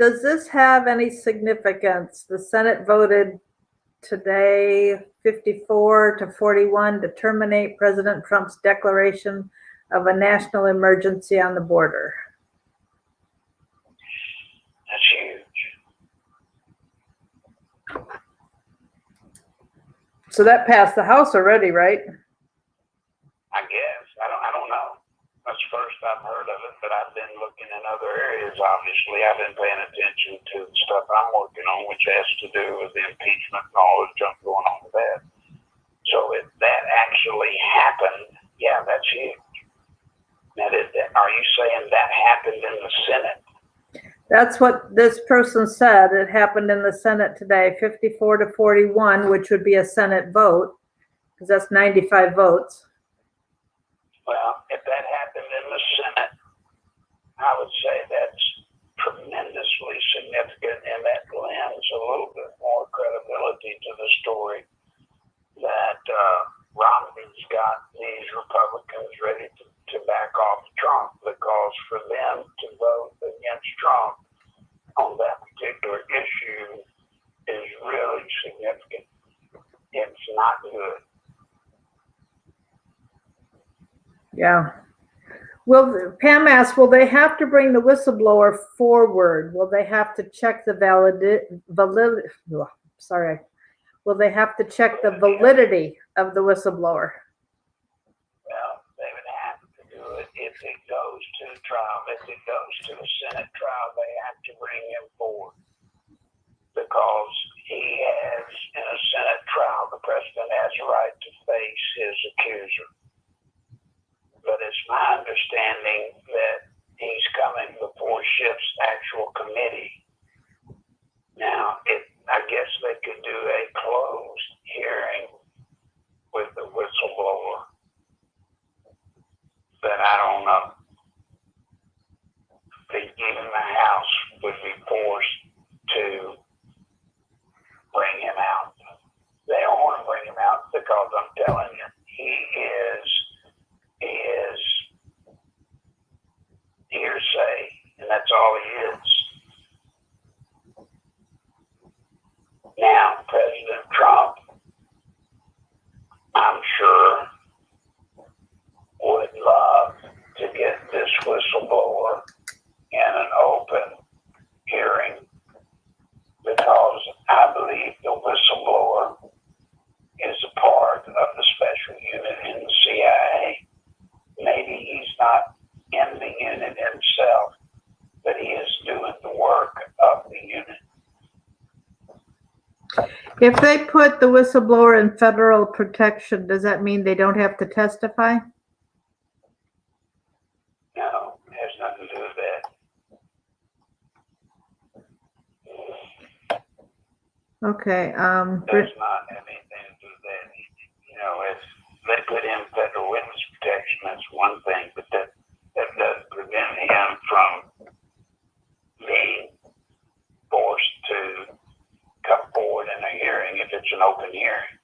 Does this have any significance? The Senate voted today 54-41 to terminate President Trump's declaration of a national emergency on the border. That's huge. So that passed the House already, right? I guess. I don't know. That's the first I've heard of it, but I've been looking in other areas, obviously. I've been paying attention to the stuff I'm working on, which has to do with the impeachment and all the junk going on with that. So if that actually happened, yeah, that's huge. Now, are you saying that happened in the Senate? That's what this person said. It happened in the Senate today, 54-41, which would be a Senate vote, because that's 95 votes. Well, if that happened in the Senate, I would say that's tremendously significant, and that lends a little bit more credibility to the story that Romney's got these Republicans ready to back off Trump, because for them to vote against Trump on that particular issue is really significant. It's not good. Yeah. Pam asked, will they have to bring the whistleblower forward? Will they have to check the validity? Will they have to check the validity of the whistleblower? Well, they would have to do it if it goes to trial. If it goes to a Senate trial, they have to bring him forward, because he has, in a Senate trial, the president has a right to face his accuser. But it's my understanding that he's coming before Schiff's actual committee. Now, I guess they could do a closed hearing with the whistleblower, but I don't know. Even the House would be forced to bring him out. They don't want to bring him out because I'm telling you, he is hearsay, and that's all he is. Now, President Trump, I'm sure, would love to get this whistleblower in an open hearing, because I believe the whistleblower is a part of the special unit in the CIA. Maybe he's not in the unit himself, but he is doing the work of the unit. If they put the whistleblower in federal protection, does that mean they don't have to testify? No, it has nothing to do with that. Okay. Does not have anything to do with that. You know, if they put in federal witness protection, that's one thing, but that doesn't prevent him from being forced to come forward in a hearing if it's an open hearing.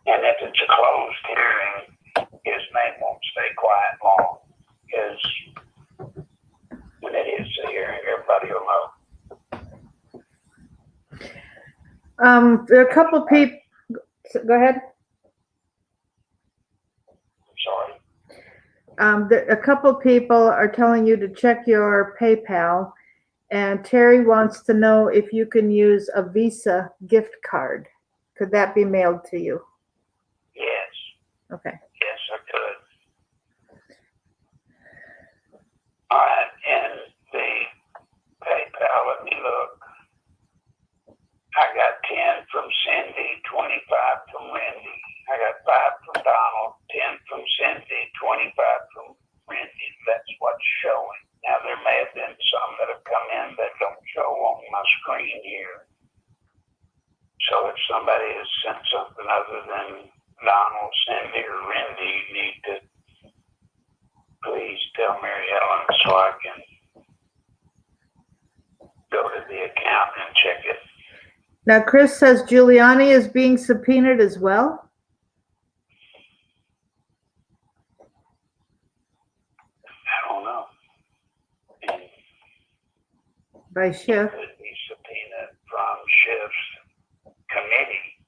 And if it's a closed hearing, his name won't stay quiet long, because when it is a hearing, everybody will know. There are a couple people. Go ahead. I'm sorry. A couple people are telling you to check your PayPal, and Terry wants to know if you can use a Visa gift card. Could that be mailed to you? Yes. Okay. Yes, I could. All right, and the PayPal, let me look. I got 10 from Cindy, 25 from Randy. I got 5 from Donald, 10 from Cindy, 25 from Randy. That's what's showing. Now, there may have been some that have come in that don't show on my screen here. So if somebody has sent something other than Donald, Cindy, or Randy, you need to please tell Mary Ellen so I can go to the account and check it. Now, Chris says Giuliani is being subpoenaed as well. I don't know. And By Schiff. could be subpoenaed from Schiff's committee,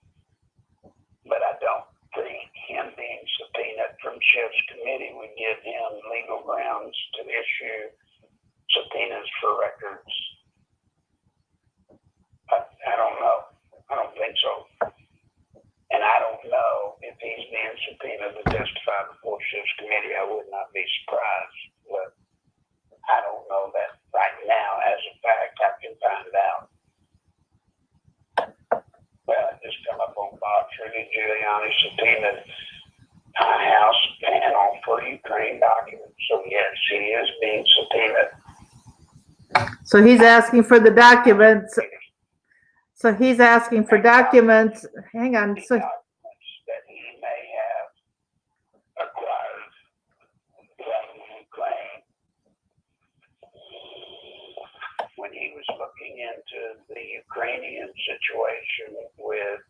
but I don't think him being subpoenaed from Schiff's committee would give him legal grounds to issue subpoenas for records. I don't know. I don't think so. And I don't know if he's being subpoenaed to testify before Schiff's committee. I would not be surprised, but I don't know that right now. As a fact, I can find out. Well, I just come up on Bob Rudy Giuliani subpoenaed a House panel for Ukraine documents. So yes, he is being subpoenaed. So he's asking for the documents. So he's asking for documents. Hang on. So Documents that he may have acquired from Ukraine when he was looking into the Ukrainian situation with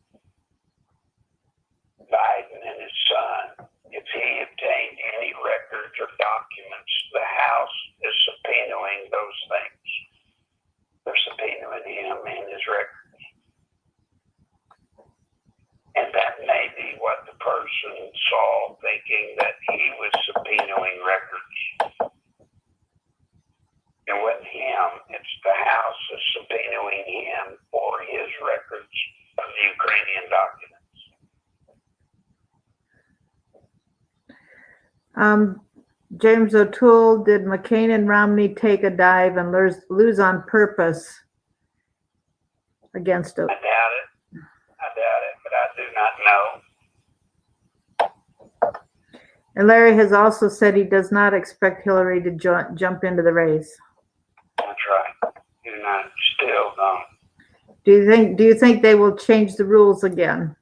Biden and his son. If he obtained any records or documents, the House is subpoenaing those things. They're subpoenaing him and his records. And that may be what the person saw, thinking that he was subpoenaing records. It wasn't him, it's the House is subpoenaing him for his records of the Ukrainian documents. James O'Toole, did McCain and Romney take a dive and lose on purpose against it? I doubt it, but I do not know. And Larry has also said he does not expect Hillary to jump into the race. That's right. Still don't. Do you think they will change the rules again?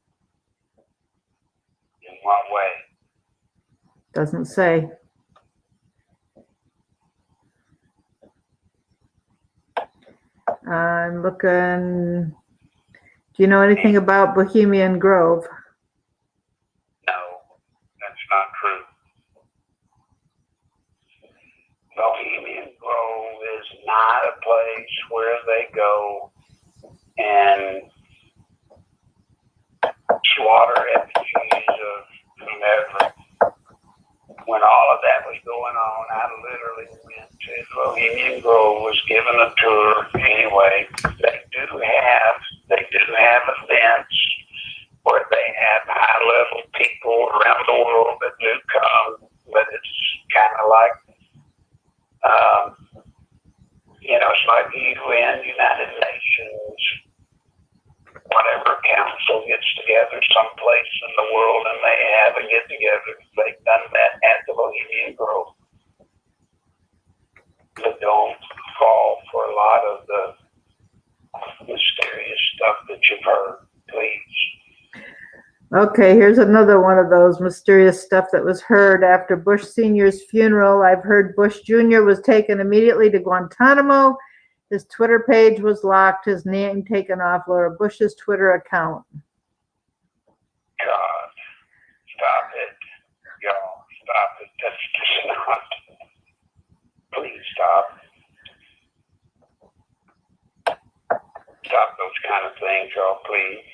In what way? Doesn't say. I'm looking. Do you know anything about Bohemian Grove? No, that's not true. Bohemian Grove is not a place where they go and slaughter refugees of whomever. When all of that was going on, I literally went to Bohemian Grove, was given a tour anyway. They do have events where they have high-level people around the world that do come, but it's kind of like, it's like UN, United Nations, whatever council gets together someplace in the world and they have a get-together. They've done that at the Bohemian Grove. But don't fall for a lot of the mysterious that you've heard, please. Okay, here's another one of those mysterious stuff that was heard after Bush Sr.'s funeral. I've heard Bush Jr. was taken immediately to Guantanamo. His Twitter page was locked, his name taken off Laura Bush's Twitter account. God, stop it. Y'all, stop it. That's just not. Please stop. Stop those kind of things, y'all, please.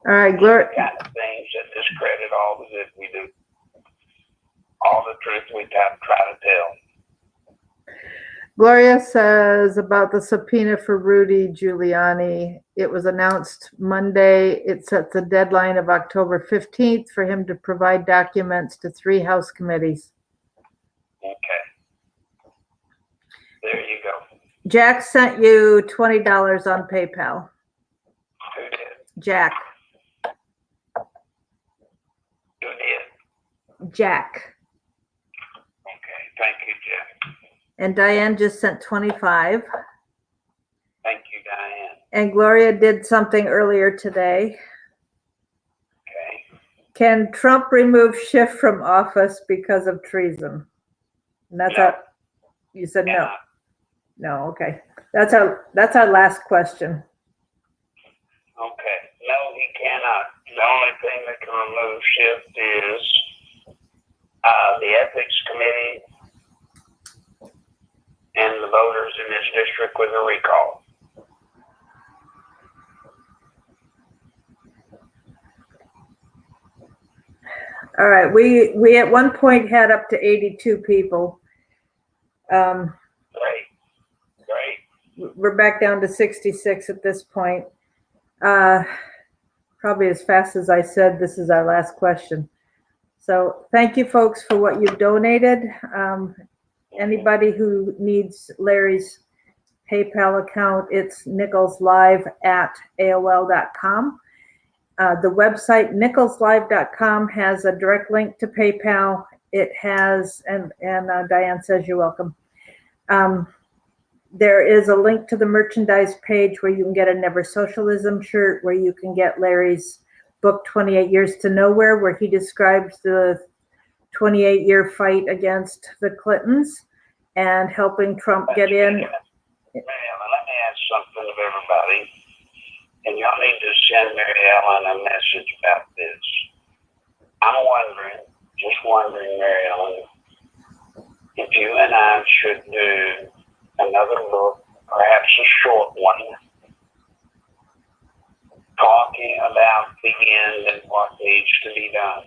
All right, Gloria. The kind of things that discredit all the good we do. All the truth we try to tell. Gloria says about the subpoena for Rudy Giuliani. It was announced Monday. It sets a deadline of October 15th for him to provide documents to 3 House committees. Okay. There you go. Jack sent you $20 on PayPal. Who did? Jack. Who did? Jack. Okay. Thank you, Jeff. And Diane just sent 25. Thank you, Diane. And Gloria did something earlier today. Okay. Can Trump remove Schiff from office because of treason? And that's No. you said no. Yeah. No, okay. That's our last question. Okay. No, he cannot. The only thing that can remove Schiff is the ethics committee and the voters in this district with a recall. All right, we at one point had up to 82 people. Great. We're back down to 66 at this point. Probably as fast as I said, this is our last question. So thank you folks for what you've donated. Anybody who needs Larry's PayPal account, it's nicholslive@aol.com. The website nicholslive.com has a direct link to PayPal. It has, and Diane says you're welcome. There is a link to the merchandise page where you can get a Never Socialism shirt, where you can get Larry's book, 28 Years to Nowhere, where he describes the 28-year fight against the Clintons and helping Trump get in. Man, let me ask something of everybody. And y'all need to send Mary Ellen a message about this. I'm just wondering, Mary Ellen, if you and I should do another book, perhaps a short one, talking about the end and what needs to be done,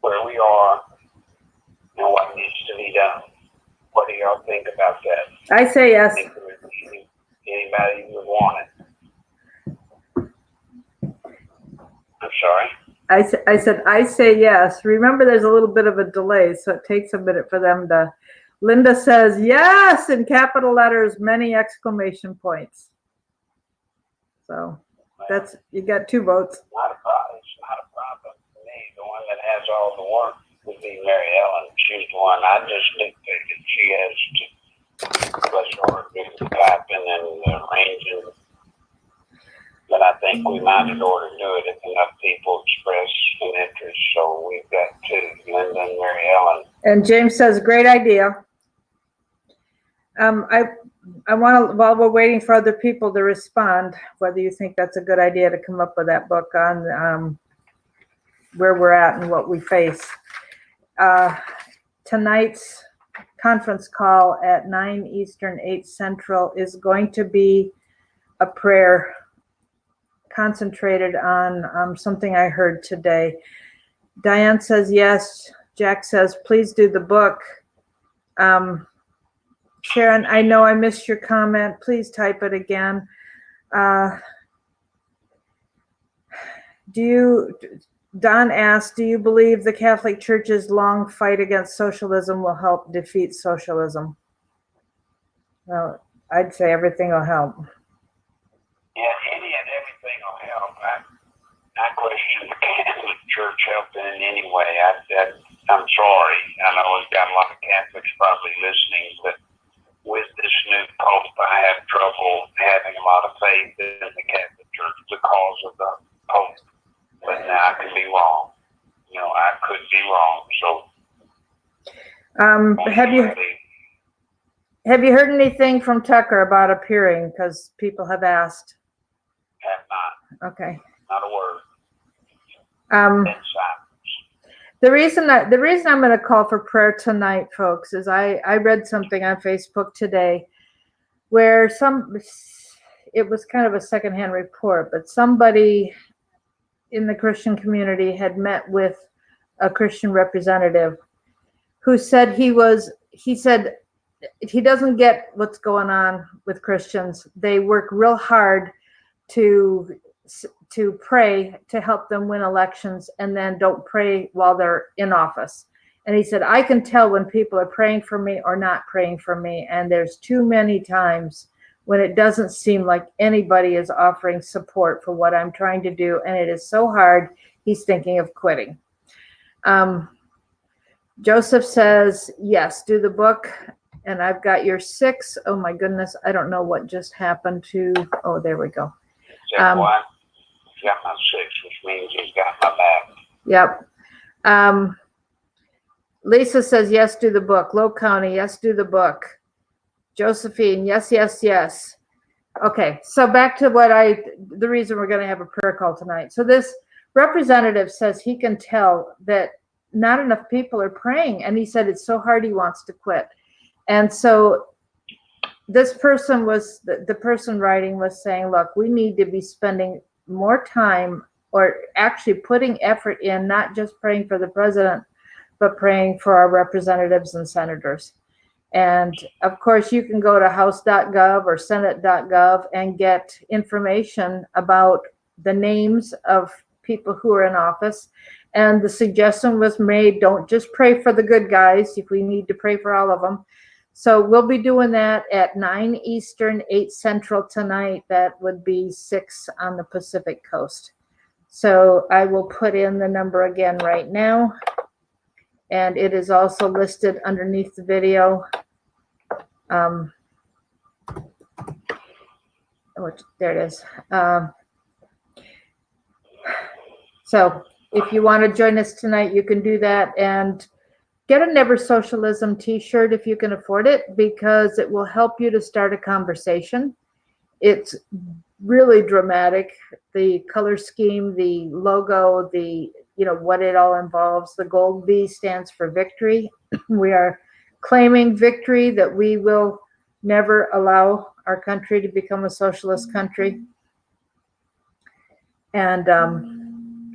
where we are and what needs to be done. What do y'all think about that? I say yes. Think anybody would want it? I'm sorry? I said, I say yes. Remember, there's a little bit of a delay, so it takes a minute for them to. Linda says, yes, in capital letters, many exclamation points. So that's, you got 2 votes. Not a problem. It's not a problem for me. The one that has all the work would be Mary Ellen. She's the one I just dictated. She has to bless her do the typing and the arranging. But I think we might in order to do it if enough people express an interest. So we've got 2, Linda and Mary Ellen. And James says, great idea. I want to, while we're waiting for other people to respond, whether you think that's a good idea to come up with that book on where we're at and what we face. Tonight's conference call at 9 Eastern, 8 Central is going to be a prayer concentrated on something I heard today. Diane says yes. Jack says, please do the book. Sharon, I know I missed your comment. Please type it again. Don asked, do you believe the Catholic Church's long fight against socialism will help defeat socialism? Well, I'd say everything will help. Yeah, any and everything will help. I question the Catholic Church helping in any way. I'm sorry. I know we've got a lot of Catholics probably listening, but with this new Pope, I have trouble having a lot of faith in Have you heard anything from Tucker about appearing? Because people have asked. Have not. Okay. Not a word. The reason I'm going to call for prayer tonight, folks, is I read something on Facebook today where it was kind of a secondhand report, but somebody in the Christian community had met with a Christian representative who said he doesn't get what's going on with Christians. They work real hard to pray to help them win elections and then don't pray while they're in office. And he said, I can tell when people are praying for me or not praying for me. And there's too many times when it doesn't seem like anybody is offering support for what I'm trying to do. And it is so hard. He's thinking of quitting. Joseph says, yes, do the book. And I've got your 6. Oh my goodness. I don't know what just happened to, oh, there we go. What? He's got my 6, which means he's got my back. Yep. Lisa says, yes, do the book. Low County, yes, do the book. Josephine, yes, yes, yes. Okay, so back to the reason we're going to have a prayer call tonight. So this representative says he can tell that not enough people are praying. And he said it's so hard he wants to quit. And so this person the person writing was saying, look, we need to be spending more time or actually putting effort in, not just praying for the president, but praying for our representatives and senators. And of course, you can go to house.gov or senate.gov and get information about the names of people who are in office. And the suggestion was made, don't just pray for the good guys, if we need to pray for all of them. So we'll be doing that at 9 Eastern, 8 Central tonight. That would be 6 on the Pacific Coast. So I will put in the number again right now. And it is also listed underneath the video. There it is. So if you want to join us tonight, you can do that. And get a Never Socialism t-shirt if you can afford it, because it will help you to start a conversation. It's really dramatic. The color scheme, the logo, what it all involves. The gold V stands for victory. We are claiming victory, that we will never allow our country to become a socialist country. And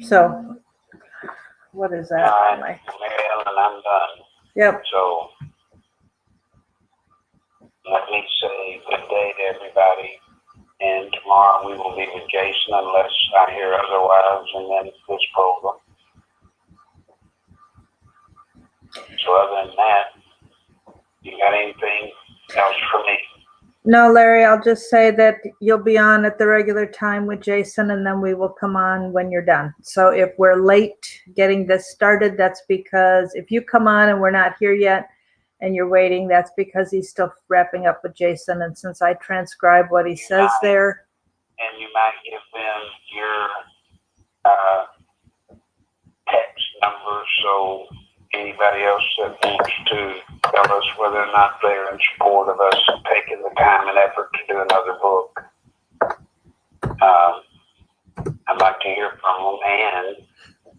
so what is that? All right, and I'm done. Yep. So let me say good day to everybody. And tomorrow we will be with Jason unless I hear otherwise, and then this program. So other than that, you got anything else for me? No, Larry, I'll just say that you'll be on at the regular time with Jason, and then we will come on when you're done. So if we're late getting this started, that's because if you come on and we're not here yet and you're waiting, that's because he's still wrapping up with Jason. And since I transcribe what he says there. And you might give them your text number so anybody else that wants to tell us whether or not they're in support of us taking the time and effort to do another book. I'd like to hear from them, and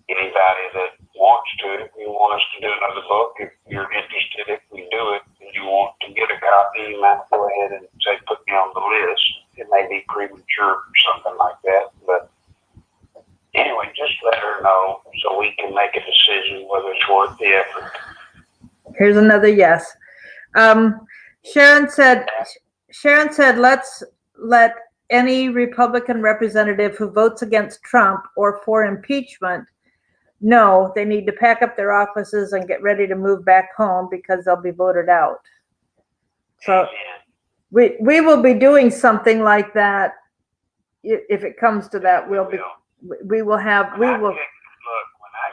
anybody that wants to. If you want us to do another book, if you're interested, if we do it, and you want to get a copy, you might go ahead and say, put me on the list. It may be premature or something like that, but anyway, just let her know so we can make a decision whether it's worth the effort. Here's another yes. Sharon said, let's let any Republican representative who votes against Trump or for impeachment know they need to pack up their offices and get ready to move back home because they'll be voted out. So we will be doing something like that. If it comes to that, we will. Look, when I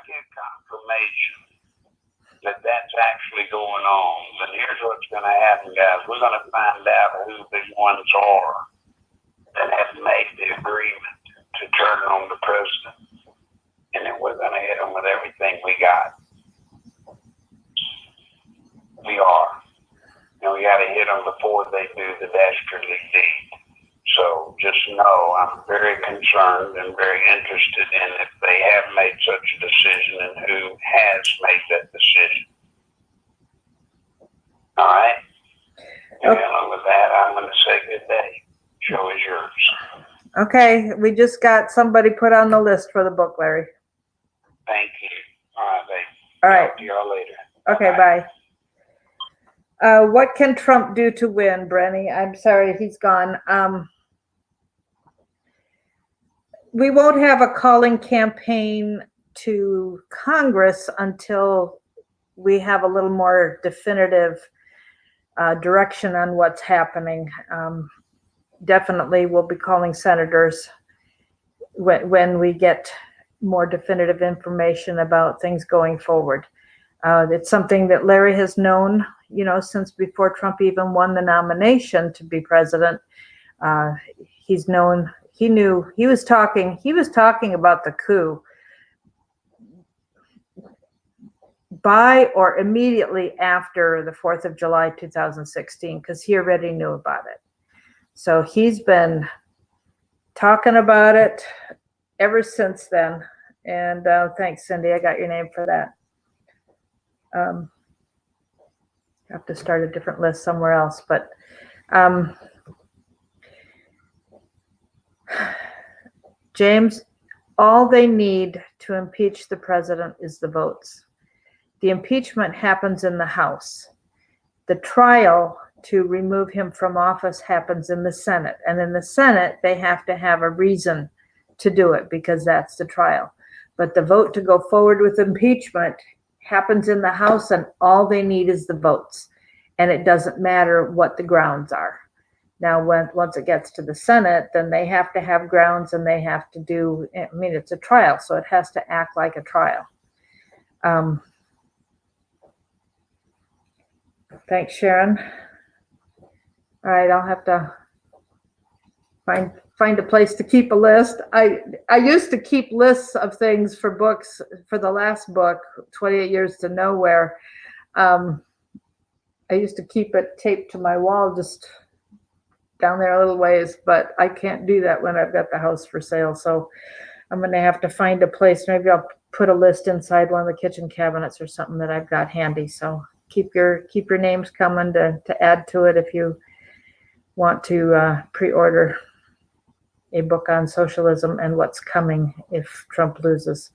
get confirmation that that's actually going on, then here's what's going to happen, guys. We're going to find out who these ones are that have made the agreement to turn on the president. And then we're going to hit them with everything we got. We are. And we got to hit them before they do the dastardly deed. So just know I'm very concerned and very interested in if they have made such a decision and who has made that decision. All right? And with that, I'm going to say good day. Show is yours. Okay, we just got somebody put on the list for the book, Larry. Thank you. All right, babe. All right. Talk to y'all later. Okay, bye. What can Trump do to win, Brenny? I'm sorry, he's gone. We won't have a calling campaign to Congress until we have a little more definitive direction on what's happening. Definitely we'll be calling senators when we get more definitive information about things going forward. It's something that Larry has known, since before Trump even won the nomination to be president. He's known, he knew, he was talking about the coup by or immediately after the 4th of July, 2016, because he already knew about it. So he's been talking about it ever since then. And thanks, Cindy. I got your name for that. Have to start a different list somewhere else. But James, all they need to impeach the president is the votes. The impeachment happens in the House. The trial to remove him from office happens in the Senate. And in the Senate, they have to have a reason to do it because that's the trial. But the vote to go forward with impeachment happens in the House, and all they need is the votes. And it doesn't matter what the grounds are. Now, once it gets to the Senate, then they have to have grounds, and they have to do, it's a trial, so it has to act like a trial. Thanks, Sharon. All right, I'll have to find a place to keep a list. I used to keep lists of things for books for the last book, 28 Years to Nowhere. I used to keep it taped to my wall just down there a little ways, but I can't do that when I've got the house for sale. So I'm going to have to find a place. Maybe I'll put a list inside one of the kitchen cabinets or something that I've got handy. So keep your names coming to add to it if you want to pre-order a book on socialism and what's coming if Trump loses.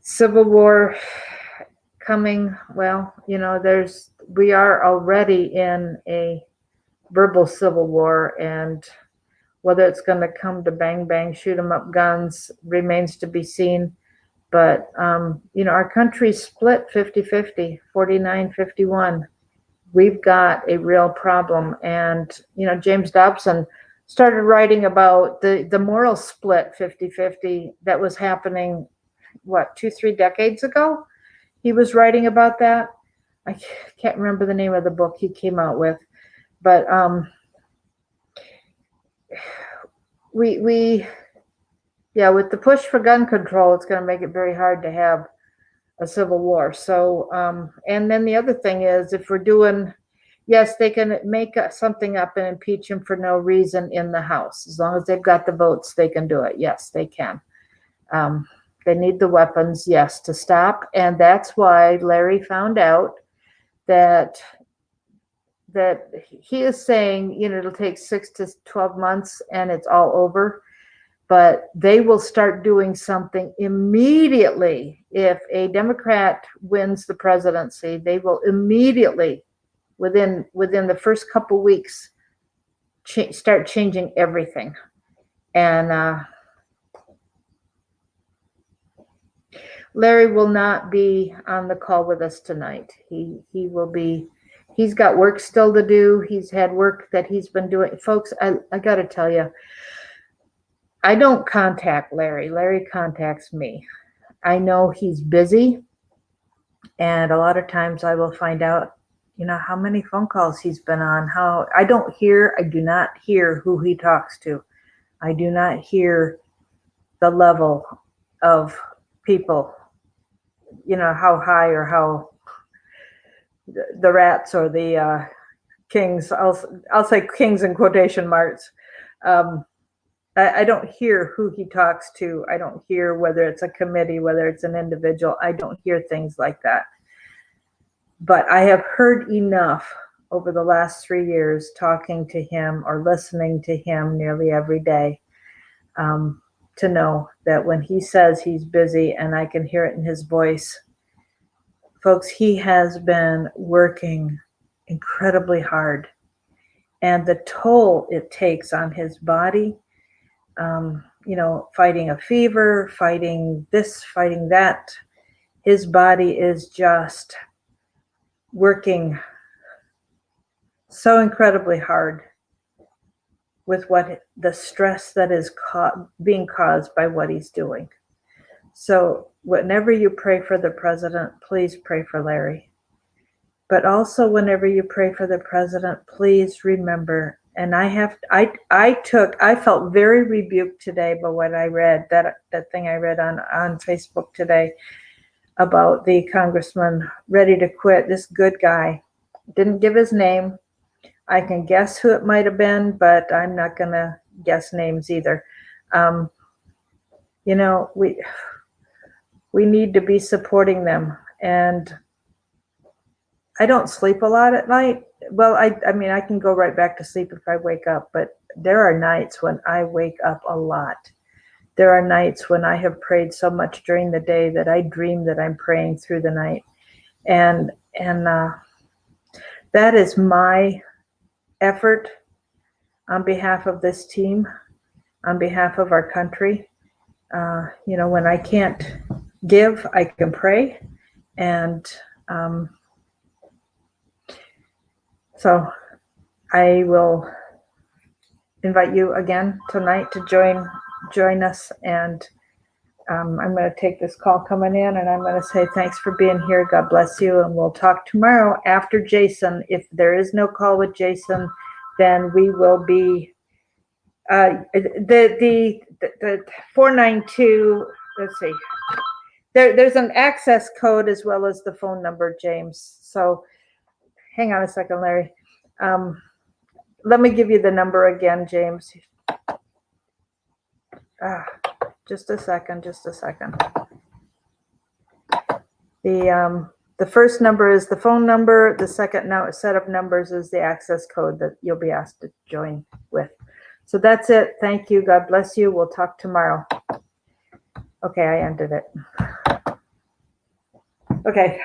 Civil war coming. Well, we are already in a verbal civil war, and whether it's going to come to bang bang, shoot 'em up guns remains to be seen. But our country's split 50-50, 49-51. We've got a real problem. And James Dobson started writing about the moral split 50-50 that was happening 2-3 decades ago. He was writing about that. I can't remember the name of the book he came out with, but with the push for gun control, it's going to make it very hard to have a civil war. So and then the other thing is, if we're doing, yes, they can make something up and impeach him for no reason in the House. As long as they've got the votes, they can do it. Yes, they can. They need the weapons, yes, to stop. And that's why Larry found out that he is saying, it'll take 6 to 12 months and it's all over. But they will start doing something immediately. If a Democrat wins the presidency, they will immediately, within the first couple weeks, start changing everything. And Larry will not be on the call with us tonight. He will be. He's got work still to do. He's had work that he's been doing. Folks, I got to tell you, I don't contact Larry. Larry contacts me. I know he's busy, and a lot of times I will find out, how many phone calls he's been on. I do not hear who he talks to. I do not hear the level of people you know, how high or how the rats or the kings, I'll say kings in quotation marks. I don't hear who he talks to. I don't hear whether it's a committee, whether it's an individual. I don't hear things like that. But I have heard enough over the last 3 years talking to him or listening to him nearly every day to know that when he says he's busy, and I can hear it in his voice, folks, he has been working incredibly hard. And the toll it takes on his body, you know, fighting a fever, fighting this, fighting that, his body is just working so incredibly hard with what the stress that is being caused by what he's doing. So whenever you pray for the president, please pray for Larry. But also whenever you pray for the president, please remember, and I felt very rebuked today by what I read, that thing I read on Facebook today about the congressman ready to quit, this good guy, didn't give his name. I can guess who it might have been, but I'm not going to guess names either. You know, we need to be supporting them. And I don't sleep a lot at night. Well, I mean, I can go right back to sleep if I wake up, but there are nights when I wake up a lot. There are nights when I have prayed so much during the day that I dream that I'm praying through the night. And that is my effort on behalf of this team, on behalf of our country. You know, when I can't give, I can pray. And so I will invite you again tonight to join us. And I'm going to take this call coming in, and I'm going to say thanks for being here. God bless you. And we'll talk tomorrow after Jason. If there is no call with Jason, then we will be the 492. Let's see. There's an access code as well as the phone number, James. So hang on a second, Larry. Let me give you the number again, James. Just a second. The first number is the phone number. The second set of numbers is the access code that you'll be asked to join with. So that's it. Thank you. God bless you. We'll talk tomorrow. Okay, I ended it. Okay.